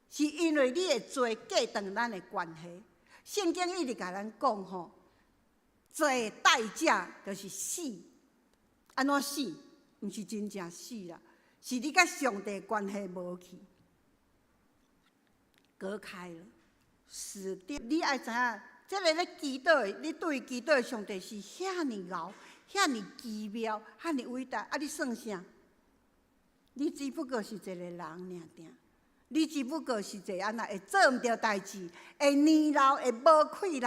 是因为你的罪隔断咱的关系。圣经一直甲咱讲吼，罪的代价就是死。安怎死？毋是真正死啦，是你甲上帝的关系无去，隔开了，死掉。你爱知影。这个咧祈祷的，你对祈祷的上帝是遐尼敖、遐尼奇妙、遐尼伟大，啊！你算啥？你只不过是一个人尔定，你只不过是一个安那会做毋到代志、会年老、会无气力、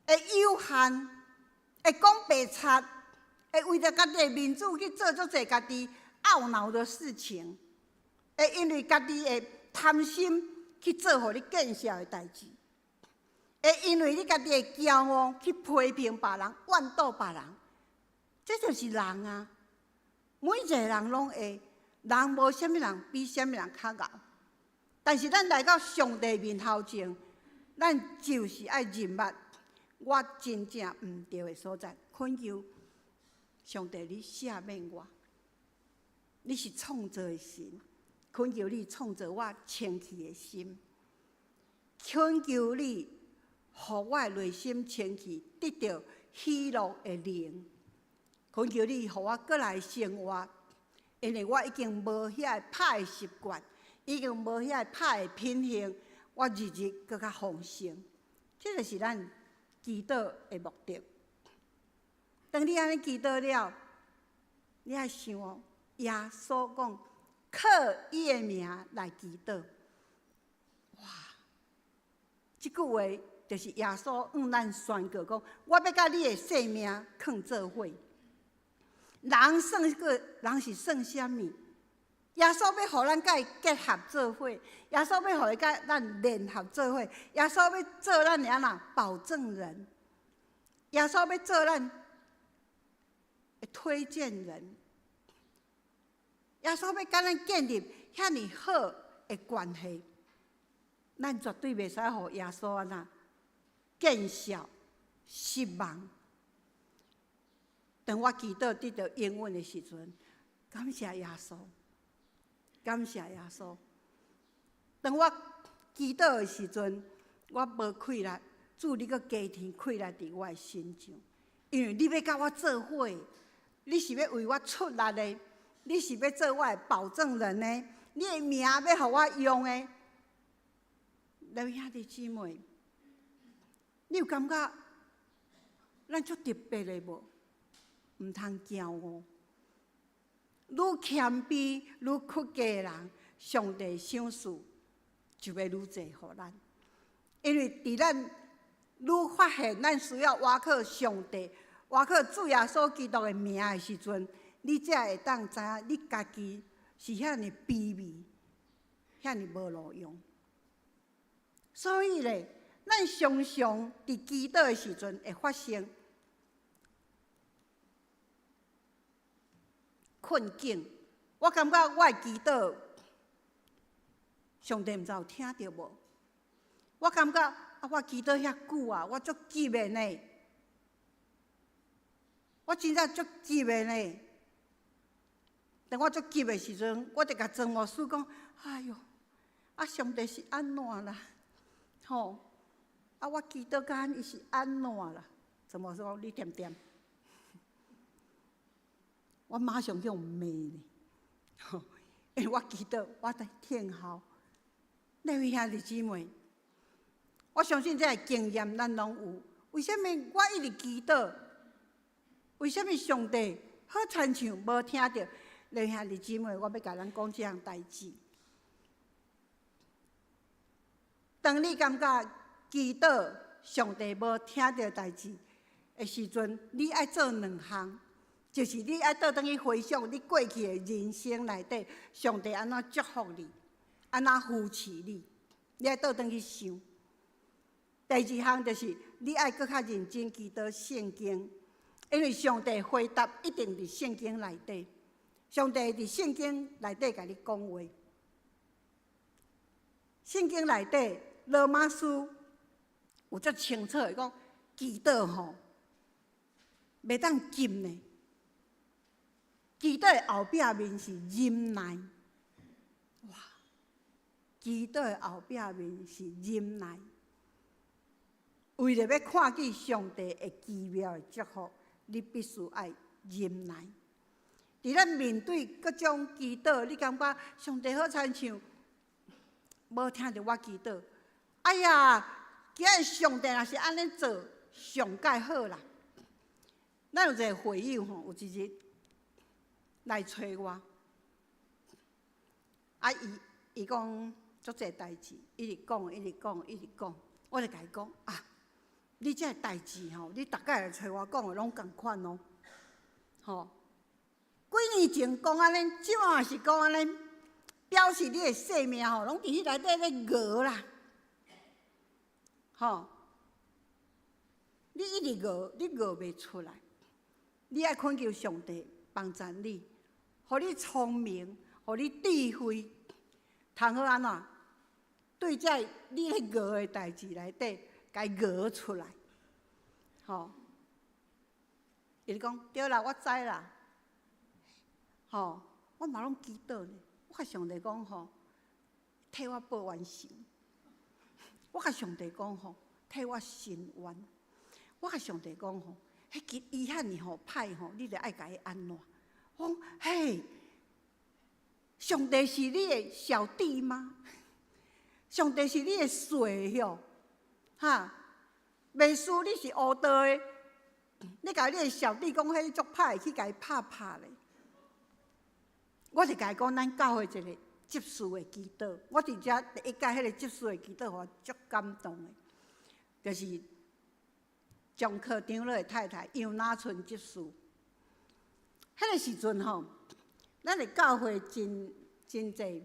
会有限、会讲白贼、会为着家己的面子去做足侪家己懊恼的事情，会因为家己的贪心。去做互你见笑的代志，会因为你家己的骄傲去批评别人、怨妒别人，这就是人啊！每一个人拢会，人无啥物人比啥物人较敖，但是咱来到上帝面头前，咱就是爱认捌我真正毋对的所在，恳求上帝你赦免我，你是创造的神。恳求你创造我清气的心，恳求你，互我的内心清气得到喜乐的灵。恳求你，互我过来生活，因为我已经无遐个歹的习惯，已经无遐个歹的品行，我日日更较丰盛。这就是咱祈祷的目的。当你安尼祈祷了，你爱想哦，耶稣讲。靠伊的名来祈祷，哇！这句话就是耶稣向咱宣告讲：我要甲你的性命放做伙。人算个人是算啥物？耶稣要互咱甲伊结合做伙，耶稣要互伊甲咱联合做伙，耶稣要做咱安那保证人，耶稣要做咱的推荐人。耶稣要甲咱建立遐尼好的关系，咱绝对袂使互耶稣安那见笑、失望、当我祈祷得到应允的时阵，感谢耶稣，感谢耶稣。当我祈祷的时阵，我无开力，主你阁加添开力伫我的心上，因为你要甲我做伙，你是要为我出力的，你是要做我的保证人呢，你的名要互我用的。各位兄弟姊妹，你有感觉咱足特别的无？毋通骄傲，愈谦卑愈屈家的人，上帝赏赐就要愈济互咱。因为伫咱愈发现咱需要倚靠上帝、倚靠主耶稣基督的名的时阵，你才会当知影你家己是遐尼卑微、遐尼无路用。所以咧，咱常常伫祈祷的时阵会发生困境。我感觉我的祈祷，上帝毋知有听到无？我感觉我祈祷遐久啊，我足急的呢，我真正足急的呢。当我足急的时阵，我就甲曾牧师讲：“哎哟，上帝是安怎啦？吼，我祈祷甲伊是安怎啦？”曾牧师讲：“你点点。”我马上叫骂呢，因为我祈祷，我在听候。各位兄弟姊妹，我相信这个经验咱拢有。为什么我一直祈祷？为什么上帝好亲像无听到？各位兄弟姊妹，我要甲咱讲这样代志。当你感觉祈祷上帝无听到代志的时阵，你爱做两项。就是你爱倒转去回想你过去的人生内底，上帝安怎祝福你，安怎扶持你，你爱倒转去想。第二项就是你爱搁较认真祈祷圣经，因为上帝回答一定伫圣经内底，上帝伫圣经内底甲你讲话。圣经内底罗马书有足清楚的讲，祈祷吼，袂当禁呢。祈祷的后壁面是忍耐，哇！祈祷的后壁面是忍耐，为了要看见上帝的奇妙的祝福，你必须爱忍耐。伫咱面对各种祈祷，你感觉上帝好亲像无听到我祈祷？哎呀，今日上帝若是安尼做，上介好啦。咱有一个会友吼，有一日来找我，伊讲足侪代志，一直讲，我就甲伊讲你这代志吼，你大概来找我讲的拢共款哦，吼。几年前讲安尼，即马也是讲安尼，表示你的生命吼，拢伫迄内底咧熬啦，吼。你一直熬，你熬袂出来，你爱恳求上帝帮助你。互你聪明，互你智慧，通好安怎对这你咧熬的代志内底，甲伊熬出来，吼。伊讲对啦，我知啦，吼，我嘛拢祈祷呢。我甲上帝讲吼，替我报完仇。我甲上帝讲吼，替我伸冤。我甲上帝讲吼，迄伊遐尼吼歹吼，你着爱甲伊安怎？我讲嘿，上帝是你的小弟吗？上帝是你的婿哟，哈！袂输你是乌道的，你甲你的小弟讲迄足歹，去甲伊拍咧。我就甲伊讲，咱教会一个执事的祈祷，我伫遮第一届迄个执事的祈祷，我足感动的，就是张科长老的太太杨那春执事。迄个时阵吼，咱的教会真侪，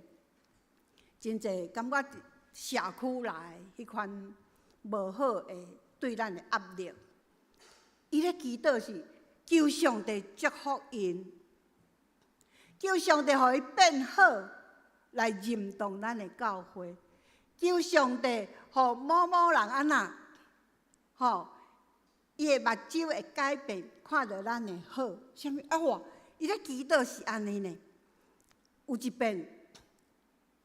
感觉社区内迄款无好的对咱的压力。伊咧祈祷是求上帝祝福因，求上帝互伊变好，来认同咱的教会。求上帝互某某人安那，吼，伊的目睭会改变，看到咱的好。啥物啊？哇！伊咧祈祷是安尼呢。有一遍，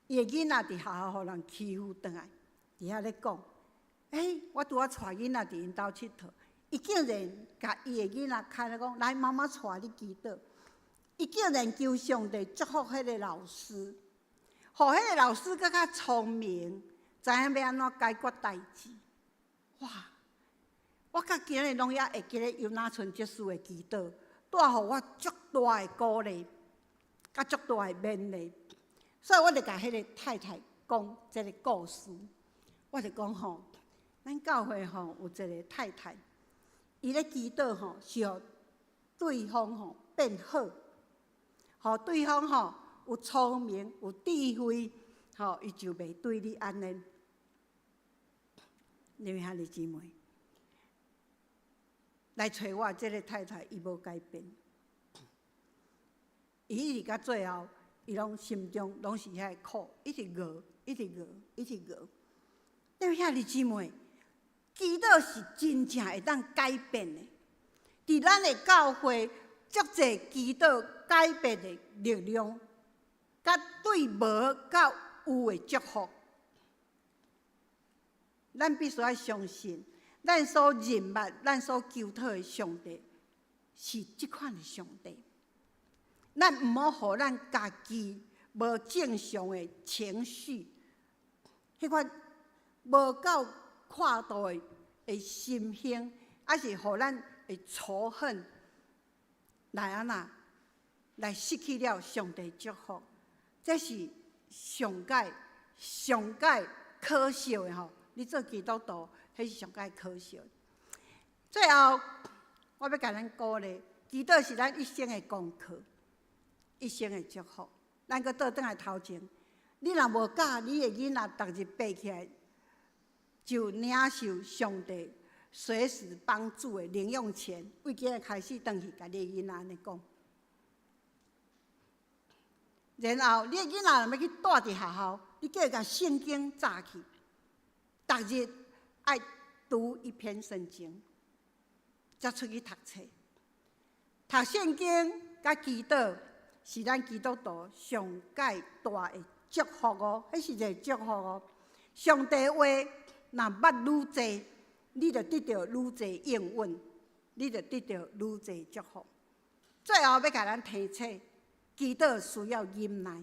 伊的囡仔伫学校互人欺负转来，伫遐咧讲：我拄仔带囡仔伫因兜佚佗，伊竟然甲伊的囡仔开咧讲：来，妈妈带你祈祷。伊竟然求上帝祝福迄个老师，互迄个老师更较聪明，知影要安怎解决代志。哇！我到今日拢会记咧尤那村爵士的祈祷，带互我足大的鼓励，甲足大的勉励。所以我就甲迄个太太讲这个故事。我就讲吼，咱教会吼有一个太太，伊咧祈祷吼，是互对方吼变好，互对方吼有聪明、有智慧，吼伊就袂对你安尼。你们兄弟姊妹。来找我这个太太，伊无改变，伊一直到最后，伊拢心中拢是遐苦，一直饿，一直饿，一直饿。你们兄弟姊妹，祈祷是真正会当改变的。伫咱的教会，足侪祈祷改变的力量，甲对无甲有的祝福，咱必须要相信。咱所认捌、咱所求讨的上帝，是即款的上帝。咱毋好互咱家己无正常的情绪，迄款无够跨度的心胸，还是互咱的仇恨来安那来失去了上帝祝福，这是上界可笑的吼！你做基督徒。迄是上界可笑。最后，我要甲咱鼓励，祈祷是咱一生的功课，一生的祝福。咱搁倒转来头前，你若无教你的囡仔，逐日爬起来，就领受上帝随时帮助的零用钱。为今日开始，转去甲你的囡仔安尼讲。然后，你的囡仔若要去住伫学校，你叫伊甲圣经扎去，逐日。爱读一篇圣经，才出去读册。读圣经甲祈祷是咱基督徒上界大的祝福哦，迄是一个祝福哦。上帝话若捌愈济，你就得到愈济应允，你就得到愈济祝福。最后要甲咱提醒，祈祷需要忍耐。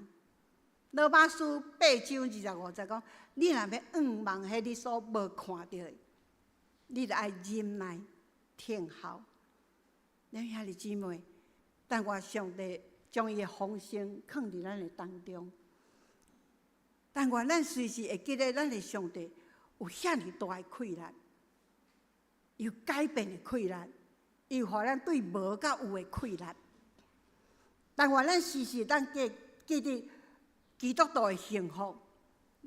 罗马书8章25节讲，你若要望迄你所无看到的，你就爱忍耐听候。咱兄弟姊妹，但愿上帝将伊的丰盛放伫咱的当中。但愿咱随时会记得咱的上帝有遐尼大的困难，有改变的困难，有互咱对无甲有的困难。但愿咱时时咱记得。基督徒的幸福，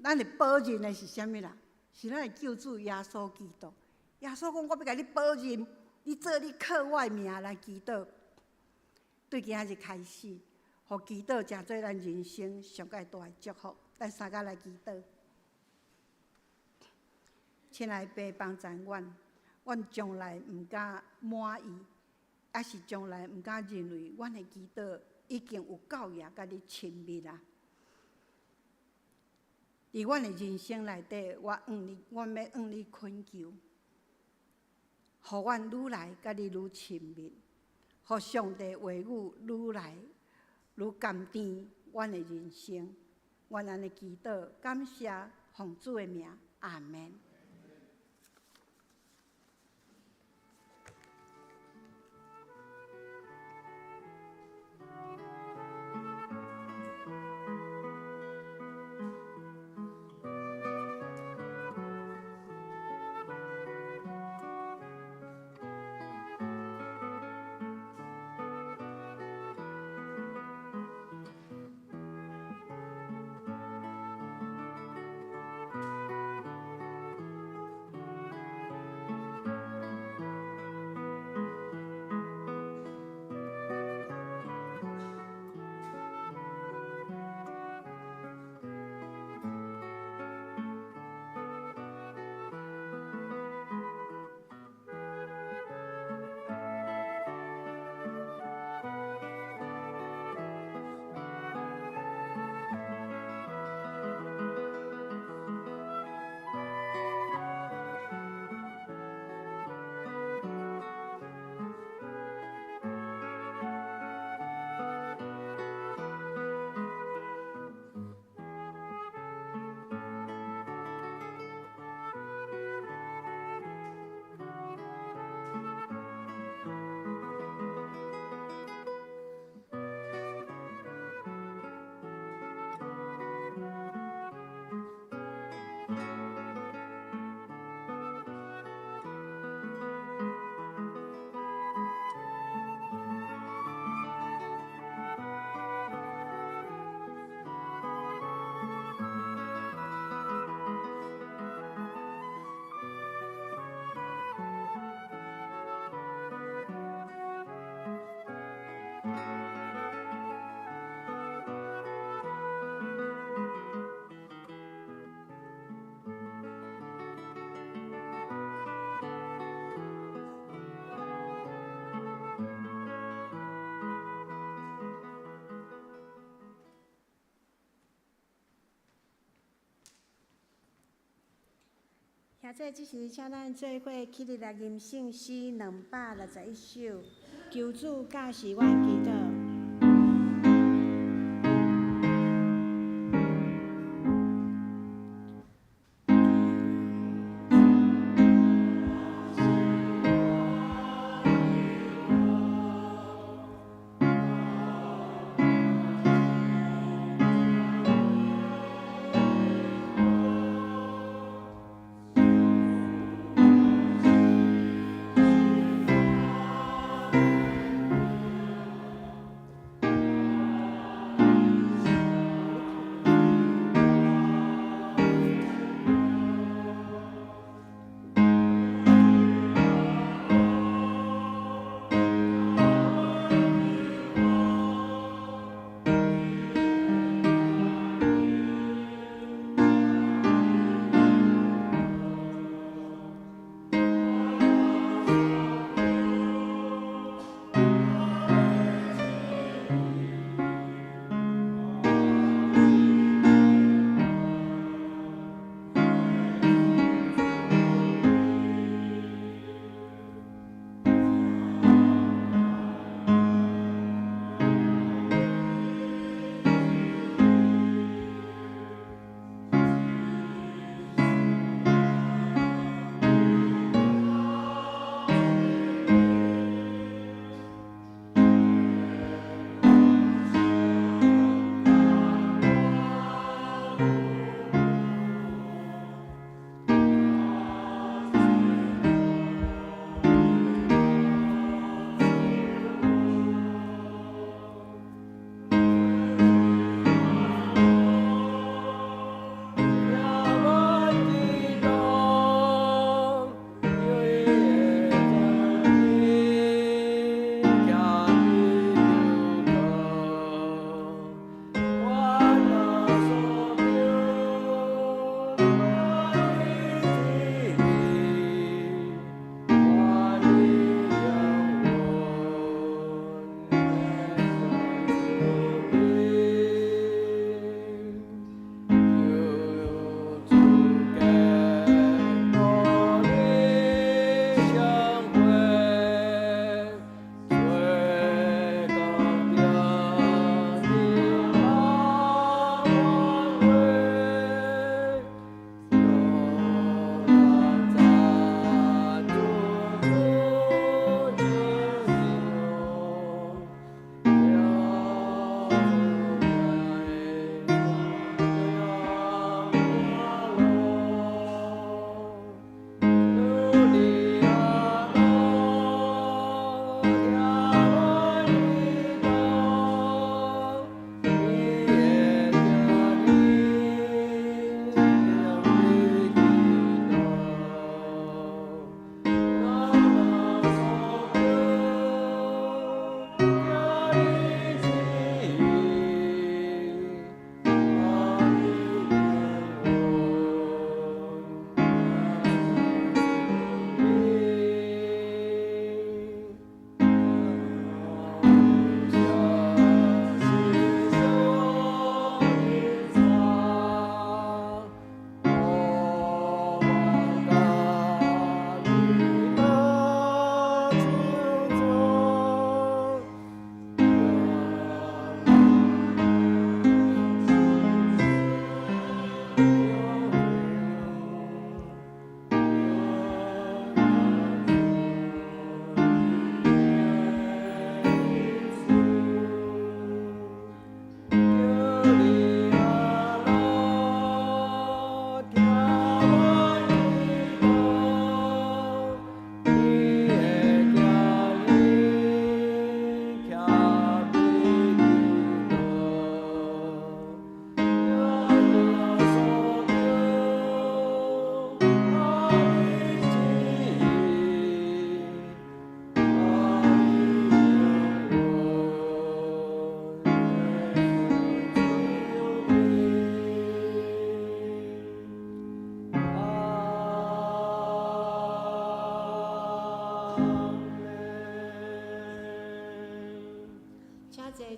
咱的保证的是啥物啦？是咱的救主耶稣基督。耶稣讲：“我要甲你保证，你做你靠我的名来祈祷。”对今仔日开始，互祈祷成做咱人生上界大的祝福。咱三甲来祈祷。亲爱的爸，帮助阮将来毋敢满意，还是将来毋敢认为阮的祈祷已经有够也甲你亲密啦。伫阮的人生内底，阮要向你恳求，互阮愈来甲你愈亲密，互上帝话语愈来愈甘甜阮的人生。阮安尼祈祷，感谢奉主的名，阿门。今这即是请咱做伙起立来吟圣诗261首，求主教示阮祈祷。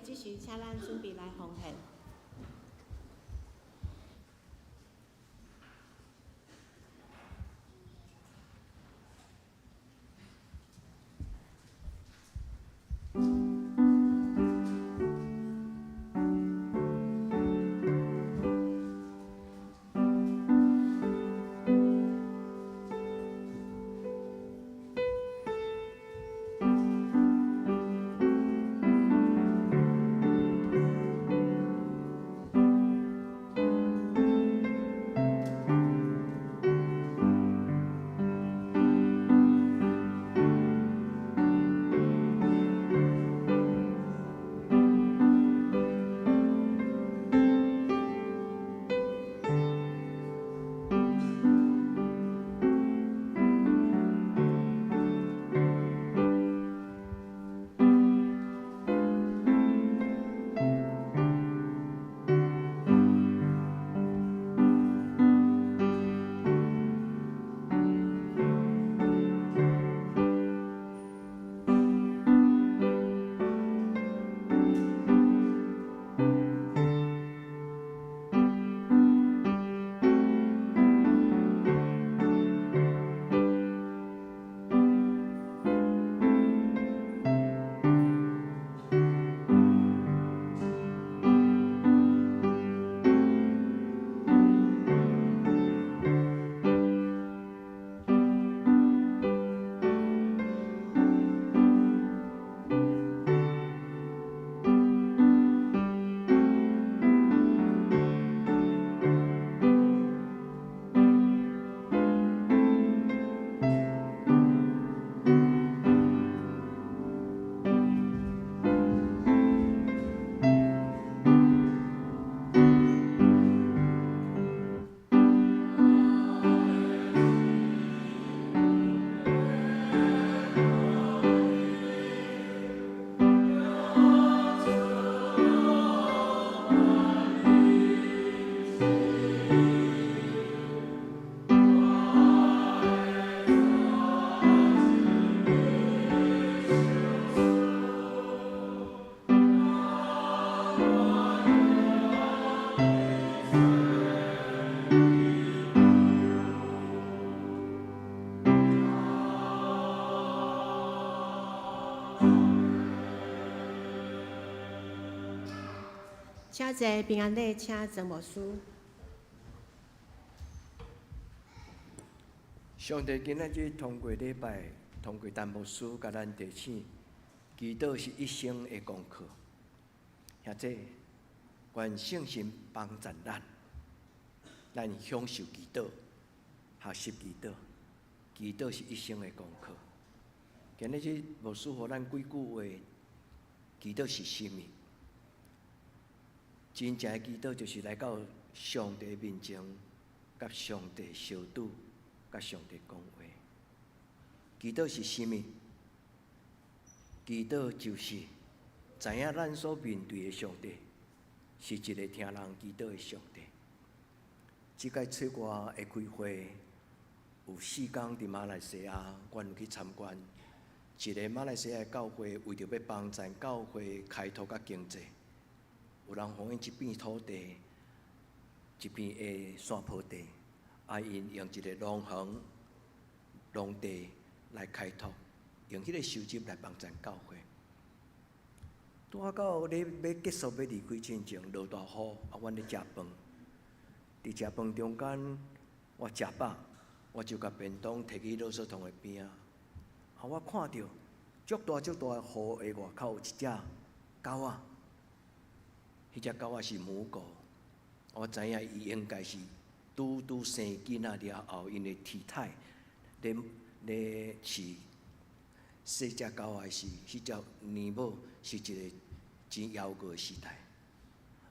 继续，请咱准备来奉献。请坐平安礼，请曾牧师。上帝今仔日通过礼拜，通过陈牧师甲咱提醒，祈祷是一生的功课。兄弟，愿圣神帮助咱享受祈祷，学习祈祷。祈祷是一生的功课。今仔日牧师互咱几句话，祈祷是什么？真正的祈祷就是来到上帝面前，甲上帝相拄，甲上帝讲话。祈祷是什么？祈祷就是知影咱所面对的上帝是一个听人祈祷的上帝。即届出外会开会，有4天伫马来西亚，阮有去参观一个马来西亚的教会，为着要帮助教会开拓甲经济。有人互因一片土地，一片的山坡地，因用一个农地来开拓，用迄个收入来帮助教会。拄啊到你要结束要离开之前，落大雨，阮咧食饭，伫食饭中间，我食饱，我就甲便当摕去垃圾桶的边啊，我看到足大的雨的外口有一只狗仔。迄只狗仔是母狗，我知影伊应该是拄生囡仔了后，因的体态咧饲细只狗仔时，迄只年母是一个真夭糕的时代。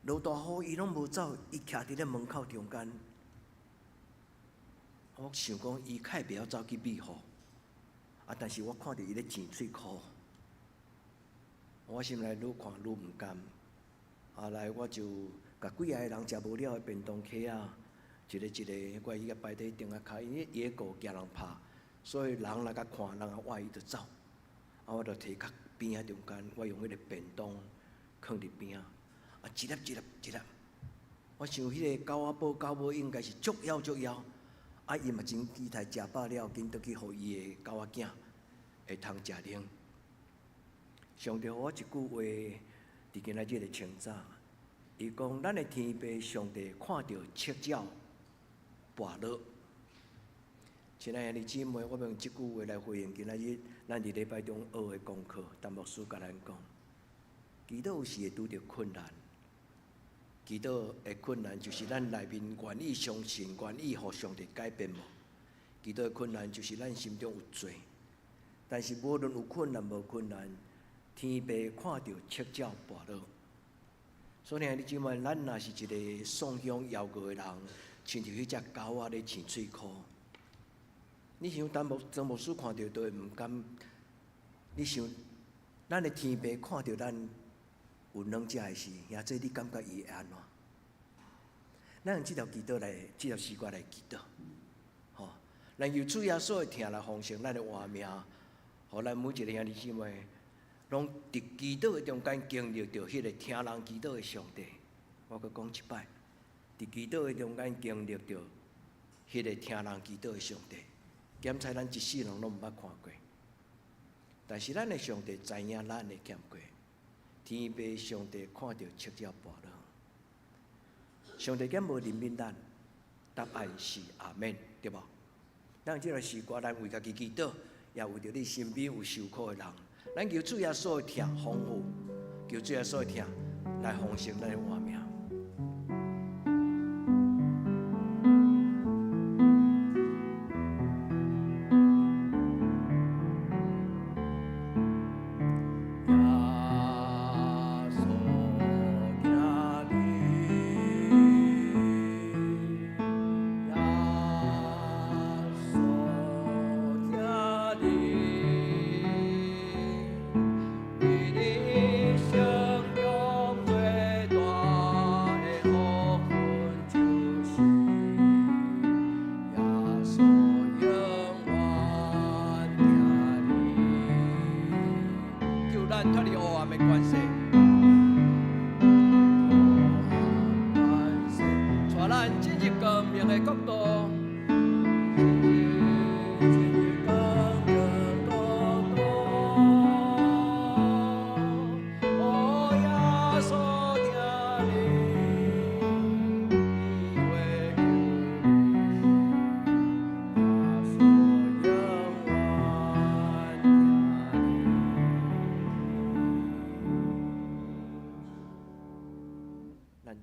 落大雨，伊拢无走，伊徛伫咧门口中间。我想讲，伊较袂晓走去庇护，但是我看到伊咧挤喙哭，我心内愈看愈毋甘。来我就甲几个人食无了的便当盒啊，一个，我伊个摆伫顶下骹，因为野狗惊人拍，所以人来甲看，人挖伊就走。我就摕较边仔中间，我用迄个便当放伫边仔，一粒。我想迄个狗母应该是足枵，伊嘛真期待食饱了，紧倒去互伊的狗仔囝会通食奶。上帝互我一句话。伫今仔日的清早，伊讲：咱的天父上帝看到赤鸟跋落。亲爱的兄弟姊妹，我用即句话来回应今仔日咱伫礼拜中学的功课。陈牧师甲咱讲，祈祷有时会拄着困难，祈祷的困难就是咱内面愿意相信、愿意互上帝改变无。祈祷的困难就是咱心中有罪，但是无论有困难无困难。天父看到赤鸟跋落，所以你姊妹，咱若是一个丧香夭糕的人，亲像迄只狗仔咧饲喙哭。你想曾牧师看到都会毋甘？你想，咱的天父看到咱有软食的时，兄弟，你感觉伊会安怎？咱用这条诗歌来祈祷，吼，咱由主耶稣的疼来奉献咱的活命，互咱每一个兄弟姊妹。拢伫祈祷的中间经历着迄个听人祈祷的上帝。我阁讲一摆，伫祈祷的中间经历着迄个听人祈祷的上帝。检查咱一世人拢毋捌看过，但是咱的上帝知影咱的欠过。天父上帝看到赤鸟跋落，上帝敢无怜悯咱？答案是阿免，对无？咱即个诗歌，咱为家己祈祷，也为着你身边有受苦的人。咱求主耶稣的疼丰富，求主耶稣的疼来丰盛咱的活命。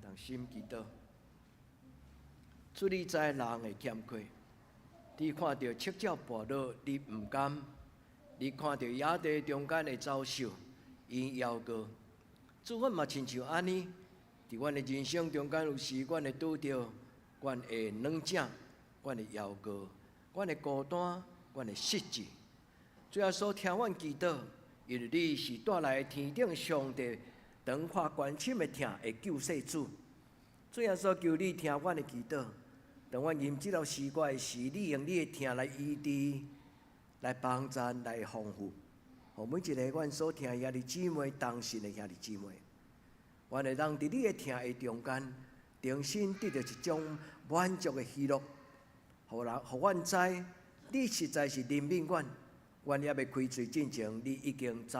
同心祈祷。主，你知人的欠缺，你看到赤脚跋倒，你毋甘；你看到野地中间的走兽，因邀告。主，阮嘛亲像安尼，伫阮的人生中间，有时阮会拄着阮的软颈，阮的邀告，阮的孤单，阮的失志。主耶稣，听阮祈祷，因为你是带来天顶上帝长看关心的疼的救世主。主耶稣，求你听阮的祈祷。当阮饮即条时光的时，你用你的疼来医治、来帮助、来丰富，互每一个阮所听兄弟姊妹、同信的兄弟姊妹，阮会当伫你的疼的中间，重新得到一种满足的喜乐，互阮知你实在是怜悯阮，阮也要开嘴进前，你已经知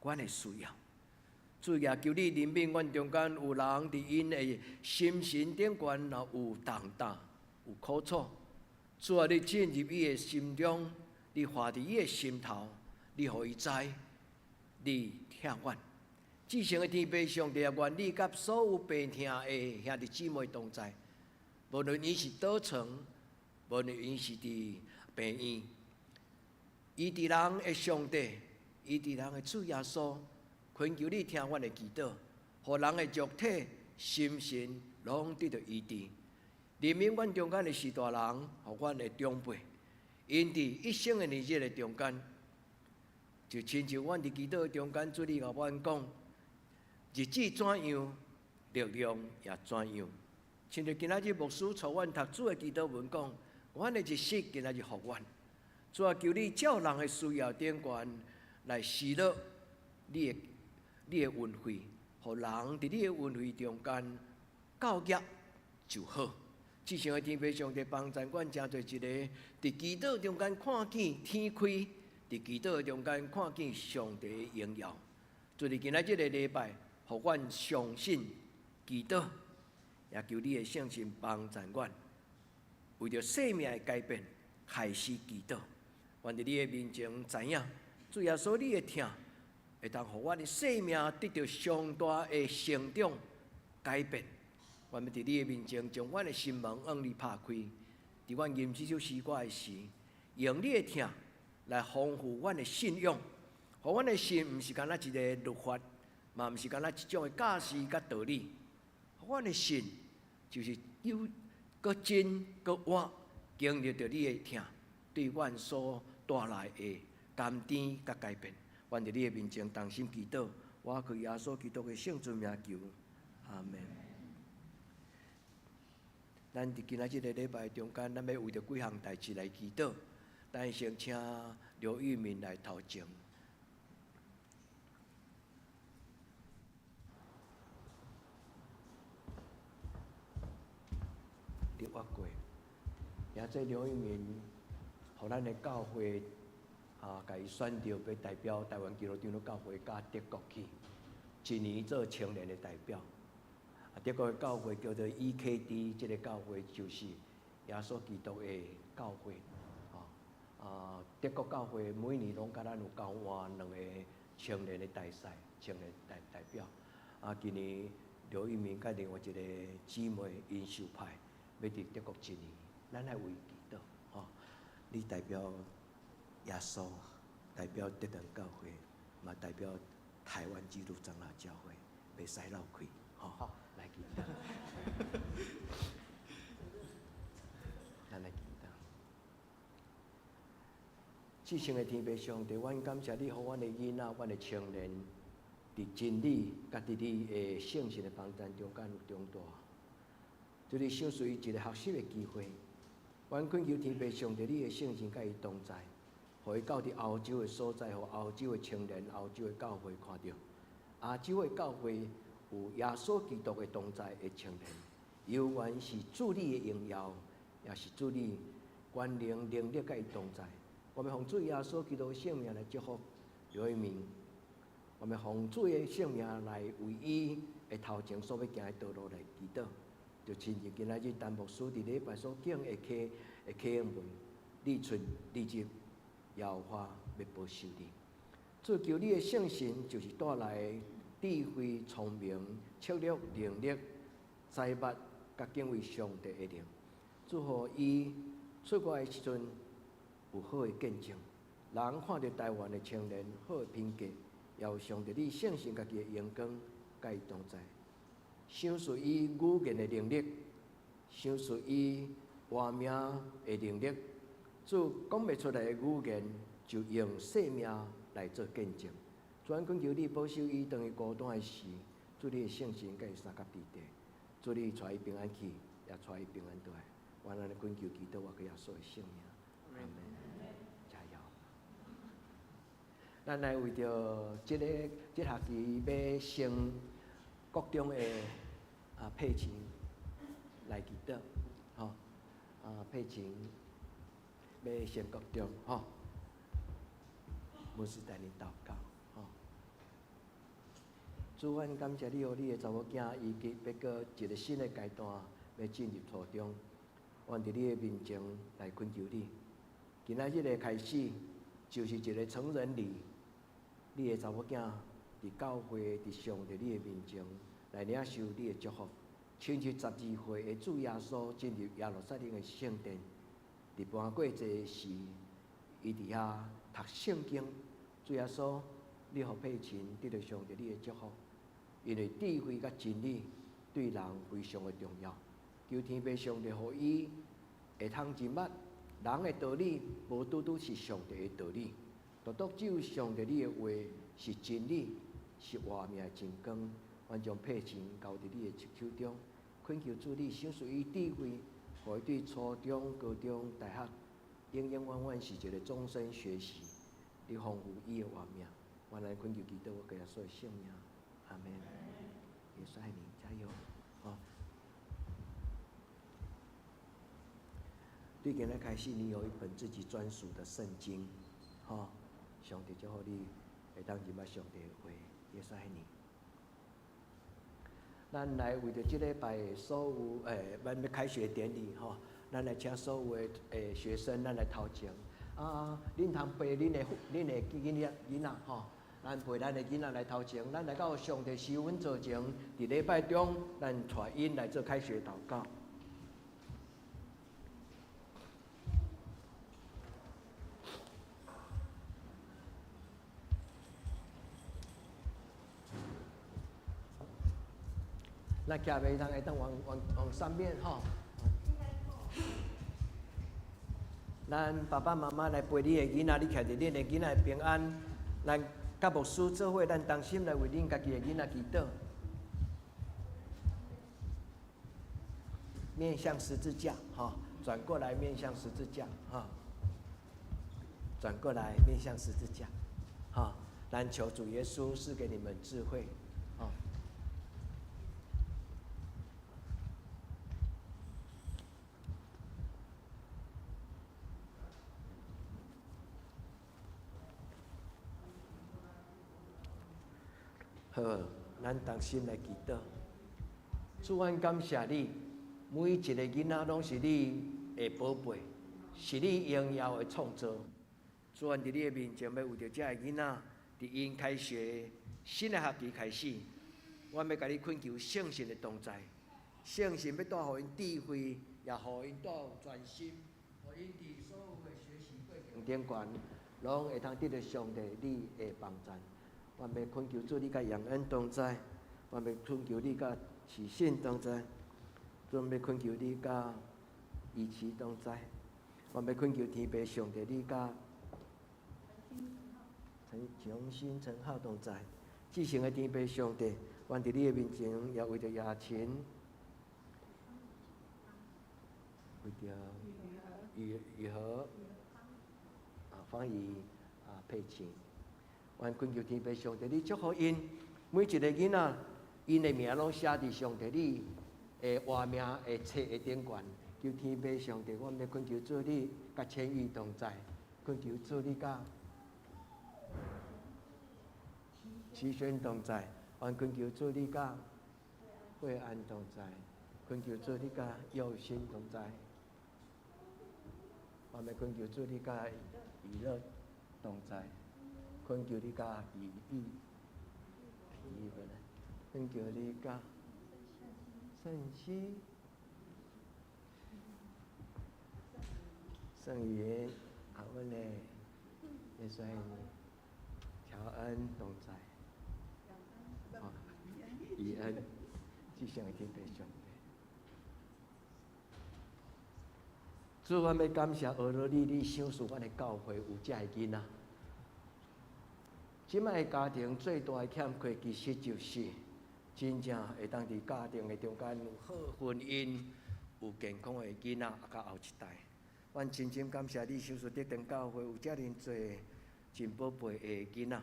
阮的需要。主也求你怜悯阮中间有人伫因的心神顶悬，有重担、有苦楚。主啊，你进入伊的心中，你话伫伊的心头，你互伊知，你听阮。至诚的天父上帝啊，愿你甲所有病痛的兄弟姊妹同在，无论伊是倒床，无论伊是伫病院，医治人的上帝，医治人的主耶稣。恳求你听阮的祈祷，互人的肉体、心神拢得到医治。怜悯阮中间的士大人，互阮的长辈，因伫一生的年日的中间，就亲像阮伫祈祷中间，主你甲阮讲，日子怎样，力量也怎样。亲像今仔日牧师带阮读主的祈祷文讲，阮的日息今仔日互阮，主啊，求你照人的需要顶悬来施乐你的运费，互人伫你的运费中间教业就好。至诚的天父上帝帮助阮真侪一个，伫祈祷中间看见天开，伫祈祷中间看见上帝的荣耀。主伫今仔日个礼拜，互阮相信祈祷，也求你的圣神帮助阮，为着生命的改变开始祈祷。阮伫你的面前知影，主耶稣你的疼。会当互阮的生命得到上大的成长改变。阮要伫你的面前，将阮的心门向你拍开。伫阮吟这首诗歌的时，用你的疼来丰富阮的信仰，互阮的心毋是干那一个律法，嘛毋是干那一种的假释甲道理。互阮的心就是有搁真搁活，经历着你的疼对阮所带来的甘甜甲改变。阮伫你的面前同心祈祷，我靠耶稣基督的圣尊名求，阿门。咱伫今仔日个礼拜中间，咱要为着几项代志来祈祷。咱先请刘玉民来头前。你挖过，也做刘玉民，互咱的教会。甲伊选着要代表台湾基督长老教会甲德国去，一年做青年的代表。德国的教会叫做 EKD， 这个教会就是耶稣基督的教会。德国教会每年拢甲咱有交换2个青年的大赛，青年代表。今年刘玉明甲另外一个姊妹因受派要伫德国1年，咱来为祈祷。你代表。耶稣代表德人教会，嘛代表台湾基督长老教会，袂使漏开，好，来祈祷。咱来祈祷。至诚的天父上帝，阮感谢你，予阮的囡仔、阮的青年，伫真理甲伫你的圣神的帮助中间有长大，就你享受一个学习的机会。阮恳求天父上帝，你的圣神甲伊同在。互伊到伫欧洲的所在，互欧洲的青年、欧洲的教会看到，亚洲的教会有耶稣基督的同在的青年，有原是主你的荣耀，也是主你权能能力甲伊同在。我们奉主耶稣基督的圣名来祝福刘一鸣，我们奉主的圣名来为伊的头前所要行的道路来祈祷。就亲像今仔日陈牧师伫礼拜所讲的启应文，立春立日。摇花要保守你，主求你的圣神就是带来智慧、聪明、策略、能力，财物甲敬畏上帝的灵，祝福伊出国的时阵有好的见证，人看到台湾的青年好的品格，也有上帝你圣神家己的阳光甲伊同在，赏赐伊语言的能力，赏赐伊活命的能力，主讲袂出来的语言，就用性命来做见证。主愿恳求你保守伊，当伊孤单的时，祝你的圣神甲伊三甲地地，祝你带伊平安去，也带伊平安回来。愿咱的恳求祈祷，我给耶稣的圣名，阿门。加油！咱来为着这学期要升各种的配琴来祈祷，吼，配琴要升各种，吼，牧师带你祷告，吼。主，阮感谢你，互你的查某囝伊要过一个新的阶段，要进入初中。愿伫你的面前来恳求你，今仔日的开始就是一个成人礼。你的查某囝伫教会、伫上帝你的面前来领受你的祝福，亲像12岁的主耶稣进入耶路撒冷的圣殿，伫搬过节时，伊伫遐读圣经。主耶稣，你互佩琴得到上帝你的祝福，因为智慧甲真理对人非常的重要。求天父上帝，互伊会通明白人的道理，无拄拄是上帝的道理。独只有上帝你的话是真理，是活命的真光。愿将佩琴交伫你的手中，恳求主你赏赐伊智慧，互伊对初中、高中、大学永永远远是一个终身学习，你丰富伊的活命。愿咱恳求祈祷，我给耶稣的圣名，阿门。耶稣爱你，加油！好。对今日开始，你有一本自己专属的圣经，哈，上帝祝福你，会当入捌上帝的话，耶稣爱你。咱来为着这礼拜的所有咱要开学典礼，哈，咱来请所有的学生，咱来头前。恁通陪恁的囡仔，哈，咱陪咱的囡仔来头前，咱来到上帝施恩座前，伫礼拜中，咱带因来做开学祷告。咱徛袂通会当往上面吼。咱爸爸妈妈来陪你的囡仔，你徛伫恁的囡仔平安。咱甲牧师做伙，咱同心来为恁家己的囡仔祈祷。面向十字架，哈，转过来面向十字架，哈，转过来面向十字架，哈，咱求主耶稣赐给你们智慧，哈。好，咱同心来祈祷。主，阮感谢你，每一个囡仔拢是你的宝贝，是你荣耀的创造。主，阮伫你的面前，要为着这个囡仔，伫因开学新的学期开始，阮要甲你恳求圣神的同在，圣神要带互因智慧，也互因带专心，互因伫所有的学习过程顶悬，拢会通得到上帝你的帮助。阮要恳求主，你甲杨恩同在；阮要恳求你甲启信同在；阮要恳求你甲义慈同在；阮要恳求天父上帝，你甲诚心诚好同在。至诚的天父上帝，阮伫你的面前，也为着亚琴，为着雨禾方怡佩琴。愿恳求天父上帝，你祝福因每一个囡仔，因的名拢写伫上帝你的活命的册的顶悬。求天父上帝，我们要恳求主你甲千羽同在，恳求主你甲齐宣同在，愿恳求主你甲惠安同在，恳求主你甲佑心同在，我们恳求主你甲娱乐同在。恳求你甲恳求你甲圣熙、圣云、阿文嘞、叶衰呢、乔恩、同在，以恩，吉祥的天地上帝。主，阮要感谢俄罗你赏赐阮的教会有遮个囡仔。即摆的家庭最大的欠缺，其实就是真正会当伫家庭的中间有好婚姻、有健康的囡仔，甲后一代。阮真心感谢你赏赐德定教会有遮尔侪真宝贝的囡仔，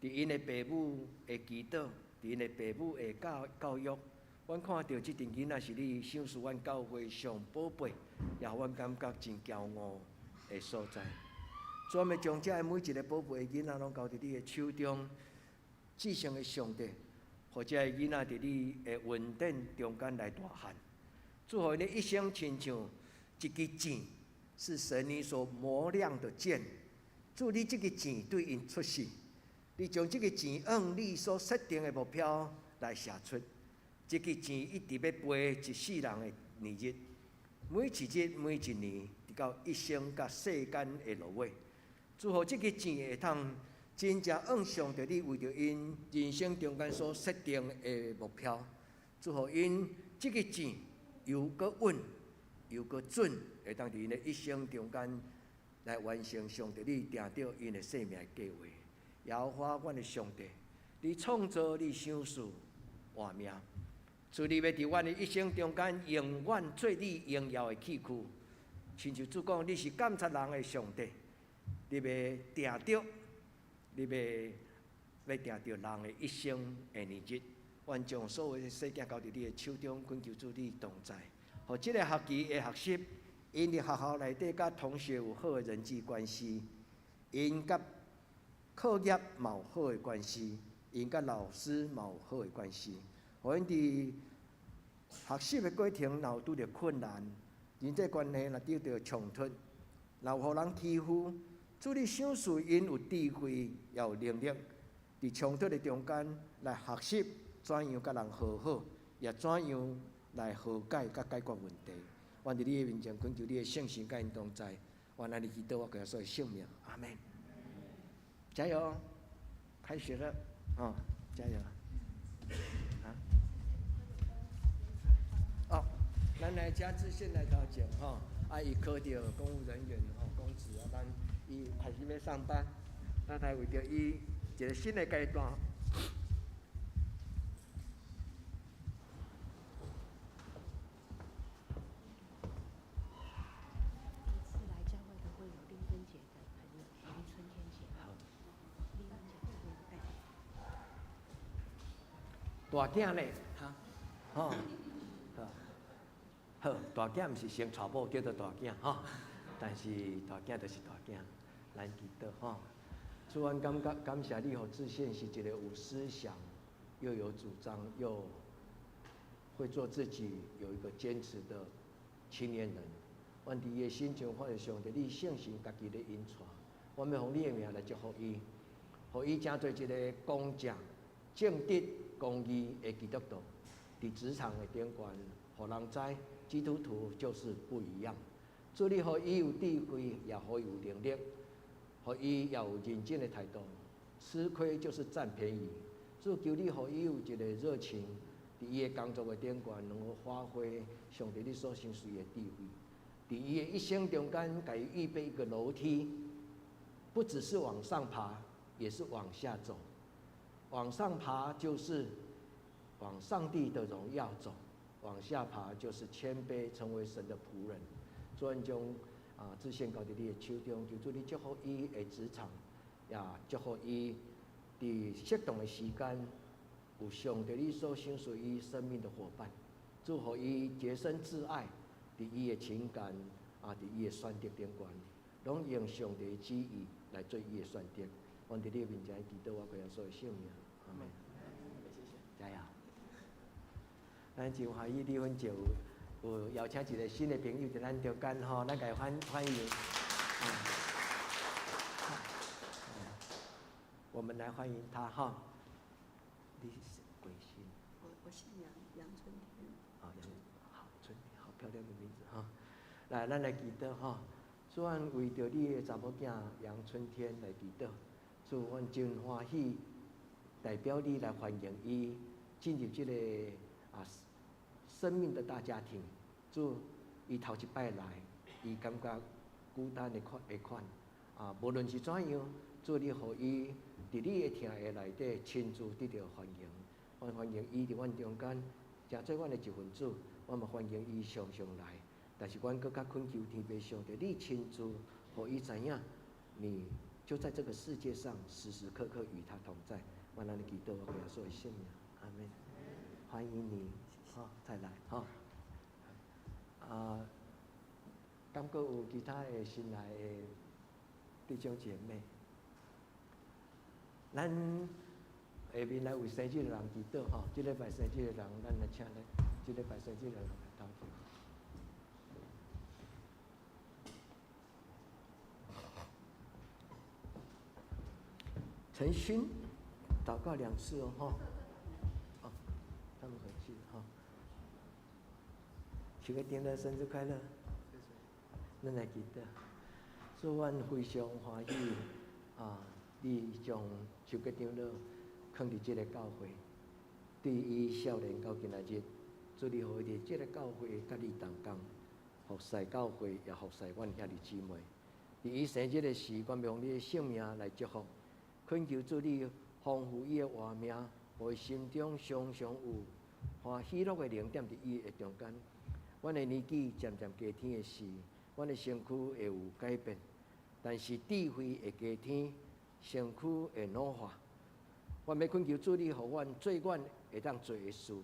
伫因的父母的祈祷，伫因的父母的教育。阮看到即阵囡仔是你赏赐阮教会上宝贝，也阮感觉真骄傲的所在。主要将遮每一个宝贝的囡仔拢交伫你的手中，至圣的上帝，或者囡仔伫你的稳定中间来大汉。祝福你一生亲像一支箭，是神你所磨亮的箭。祝你这个箭对因出世，你将这个箭往你所设定的目标来射出。这个箭一直要飞一世人的年日，每一日每一年，直到一生甲世间的落尾。祝福这个箭会通真正往上帝你为着因人生中间所设定的目标。祝福因这个箭又搁稳又搁准，会当伫因的一生中间来完成上帝你定着因的生命计划。耶和华阮的上帝，你创造你赏赐活命。主，你要伫阮的一生中间永远做你荣耀的器具，亲像主讲，你是监察人的上帝，你要定着，你要定着人的一生的年日。愿将所有的事件交伫你的手中，恳求主你同在，互即个学期的学习，因伫学校内底甲同学有好的人际关系，因甲课业嘛有好的关系，因甲老师嘛有好的关系。互因伫学习的过程，若有拄着困难，人际关系若拄着冲突，若有互人欺负，主你赏赐因有智慧，也有能力，伫冲突的中间来学习怎样甲人和好，也怎样来和解甲解决问题。愿伫你的面前恳求你的圣神甲因同在，愿安尼祈祷我耶稣的圣名，阿门。加油！开学了，加油！咱来嘉志县来头前伊考到公务人员公职啊，咱伊开始要上班，咱来为着伊一个新的阶段。大囝咧，好，大囝毋是生娶某叫做大囝但是大囝就是大囝，咱记得主，阮感谢你，互志宪是一个有思想、又有主张、又会做自己、有一个坚持的青年人。阮伫伊的心中发现上帝，你圣神家己咧引带，阮要用你的名来祝福伊，互伊成做一个公正、正直、公义的基督徒，伫职场的顶端，互人知基督徒就是不一样。主，你互伊有智慧，也互伊有能力，互伊也有认真的态度。吃亏就是占便宜。主，求你互伊有一个热情，伫伊的工作的顶端，能够发挥上帝你所赏赐的智慧。伫伊的一生中间，给伊预备一个楼梯，不只是往上爬，也是往下走。往上爬就是往上帝的荣耀走，往下爬就是谦卑，成为神的仆人。主，阮将志宪交伫你的手中，求主你祝福伊的职场，也祝福伊伫适当的时间，有上帝你所赏赐伊生命的伙伴，祝福伊洁身自爱，伫伊的情感伫伊的选择顶端，拢用上帝的旨意来做伊的选择。阮伫你的面前祈祷，我耶稣的圣名，阿门。加油！咱真欢喜，李芬就有邀请一个新的朋友在咱中间咱给欢迎。我们来欢迎他你是贵姓？我姓杨，杨春天。好春天，好漂亮的名字哈。来，咱来祈祷哈。主，阮为着你的查某囝杨春天来祈祷，主，阮真欢喜，代表你来欢迎伊进入这个生命的大家庭。主，伊头一摆来，伊感觉孤单的款无论是怎样，主你互伊伫你的听的内底亲自得到欢迎。阮欢迎伊伫阮中间，成做阮的一份子。我嘛欢迎伊常常来。但是，阮更加恳求天父上帝，你亲自互伊知影，你就在这个世界上时时刻刻与他同在。我让你祈祷，我给他说信仰，阿门。欢迎你，再来敢阁有其他的新来的弟兄姐妹，咱下面来为生日的人祈祷吼。这礼拜生日的人，咱来请来，这礼拜生日的人来祷告。陈勋，祷告2次哦，他们回去许个丁乐生日快乐，咱来记得，主阮非常欢喜你将许个丁乐放伫这个教会，对伊少年到今仔日，主你互伊伫这个教会甲你同工，服侍教会也服侍阮兄弟姊妹。伫伊生日的时，阮用你的性命来祝福。恳求主你丰富伊的活命，互伊心中常常有喜乐的灵点伫伊的中间。阮的年纪渐渐加添的时，阮的身躯会有改变，但是智慧会加添，身躯会老化。阮要恳求主你，互阮做阮会当做的事。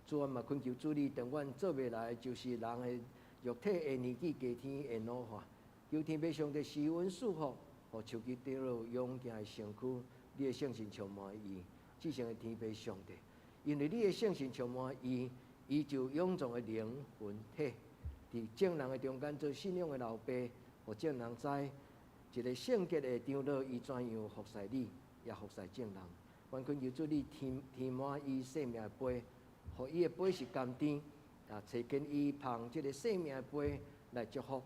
主，阮嘛恳求主你，当阮做袂来，就是人的肉体的年纪加添会老化。求天父上帝施恩赐福。互手机掉落勇健的身躯，你的圣神充满伊，至圣的天父上帝，因为你的圣神充满伊，伊就勇壮的灵魂体，伫众人的中间做信仰的老爸，互众人知一个圣洁的长老，伊怎样服侍你，也服侍众人。阮恳求主你填满伊生命的杯，互伊的杯是甘甜，找见伊捧这个生命的杯来祝福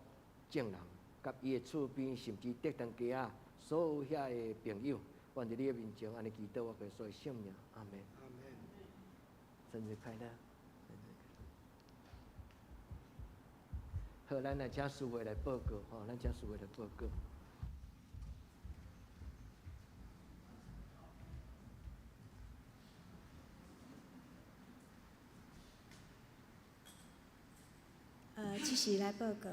众人。甲伊的厝边，甚至得当家啊，所有遐个朋友，愿伫你的面前安尼祈祷，我给所有性命，阿门。阿门。生日快乐！生日快乐！好，咱来请师会来报告，咱请师会来报告。即时来报告。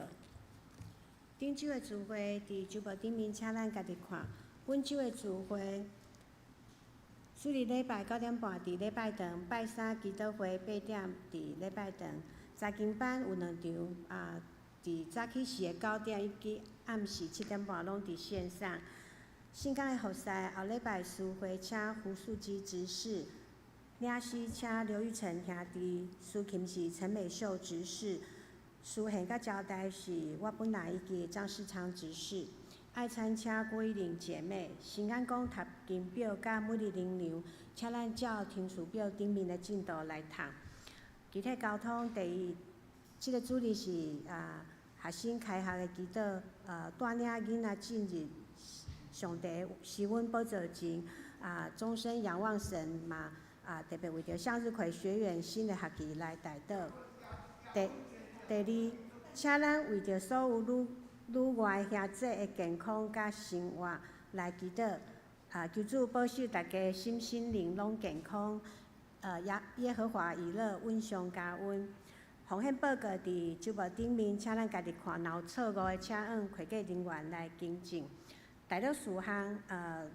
顶周的聚会伫周报顶面，请咱家己看。本周的聚会，属于礼拜9点半伫礼拜堂，拜三祈祷会8点伫礼拜堂。查经班有2场，伫早起时的9点以及暗时7点半拢伫线上。圣港的服侍，后礼拜私会请胡素基执事，领诗请刘玉成兄弟，司琴是陈美秀执事。书献甲交代是我本来以及张世昌执事，爱餐请郭依玲姐妹，新安宫读经表甲每日灵粮，请咱照听书表顶面的进度来读。具体交通第一，这个主题是学生开学的祈祷，带领囡仔进入上帝施恩宝座前，终身仰望神嘛，特别为着向日葵学院新的学期来代祷。第二，请咱为着所有女外兄弟的健康甲生活来祈祷，求主保守大家心灵拢健康，耶和华以乐稳上加温。奉献报告伫周报顶面，请咱家己看，若有错误的，请按会计人员来更正。大约4项，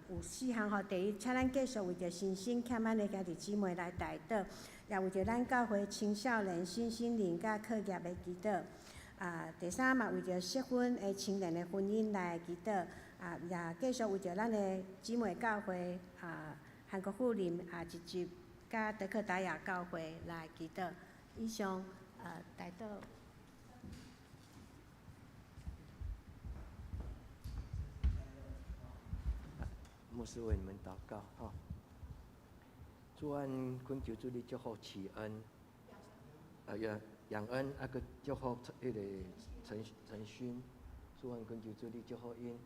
有4项吼。第一，请咱继续为着新生欠咱的家己姊妹来代祷。也为着咱教会青少年身心灵甲课业的祈祷，第三嘛为着适婚的青年的婚姻来祈祷，也继续为着咱的姊妹教会，韩国妇林一集甲德克达亚教会来祈祷。以上代祷。牧师为你们祷告主，阮恳求主你祝福启恩，杨恩个祝福迄个陈勋，苏万根求主你祝福因，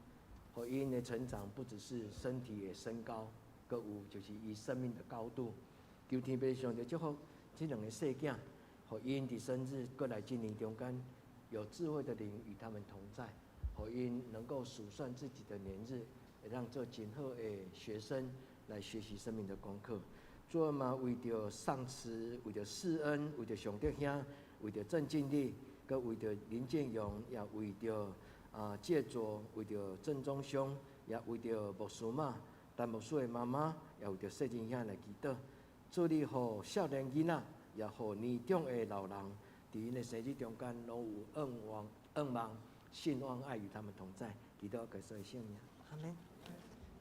互因的成长不只是身体的升高，搁有就是伊生命的高度。求天父上帝祝福这两个细囝，互因伫生日过来今年中间，有智慧的灵与他们同在，互因能够数算自己的年日，也让这今后的学生来学习生命的功课。主啊嘛，为着上慈，为着施恩，为着上帝兄，为着郑敬礼，佮为着林建勇，也为着介卓，为着郑忠兄，也为着牧师妈、陈牧师的妈妈，也为着细真兄来祈祷。祝你互少年囡仔，也互年长的老人，伫因的生日中间，拢有恩望、信望爱与他们同在。祈祷给所有圣名，阿门。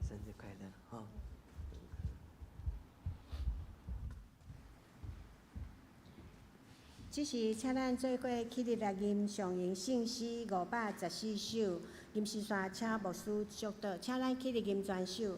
生日快乐，哈！即是请咱做伙起立来吟上吟圣诗514首，吟诗线请牧师祝祷，请咱起立吟全首。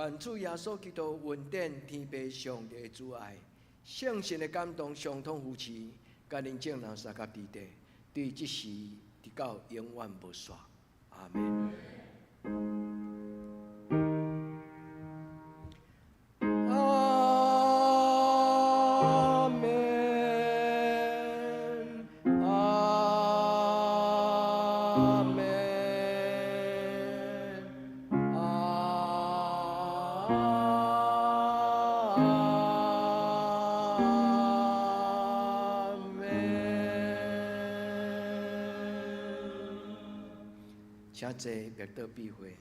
愿主耶稣基督恩典天父上帝的主爱，圣神的感动相通扶持，甲恁众人三甲地地，对即时直到永远无煞。阿门。请坐，别倒闭会。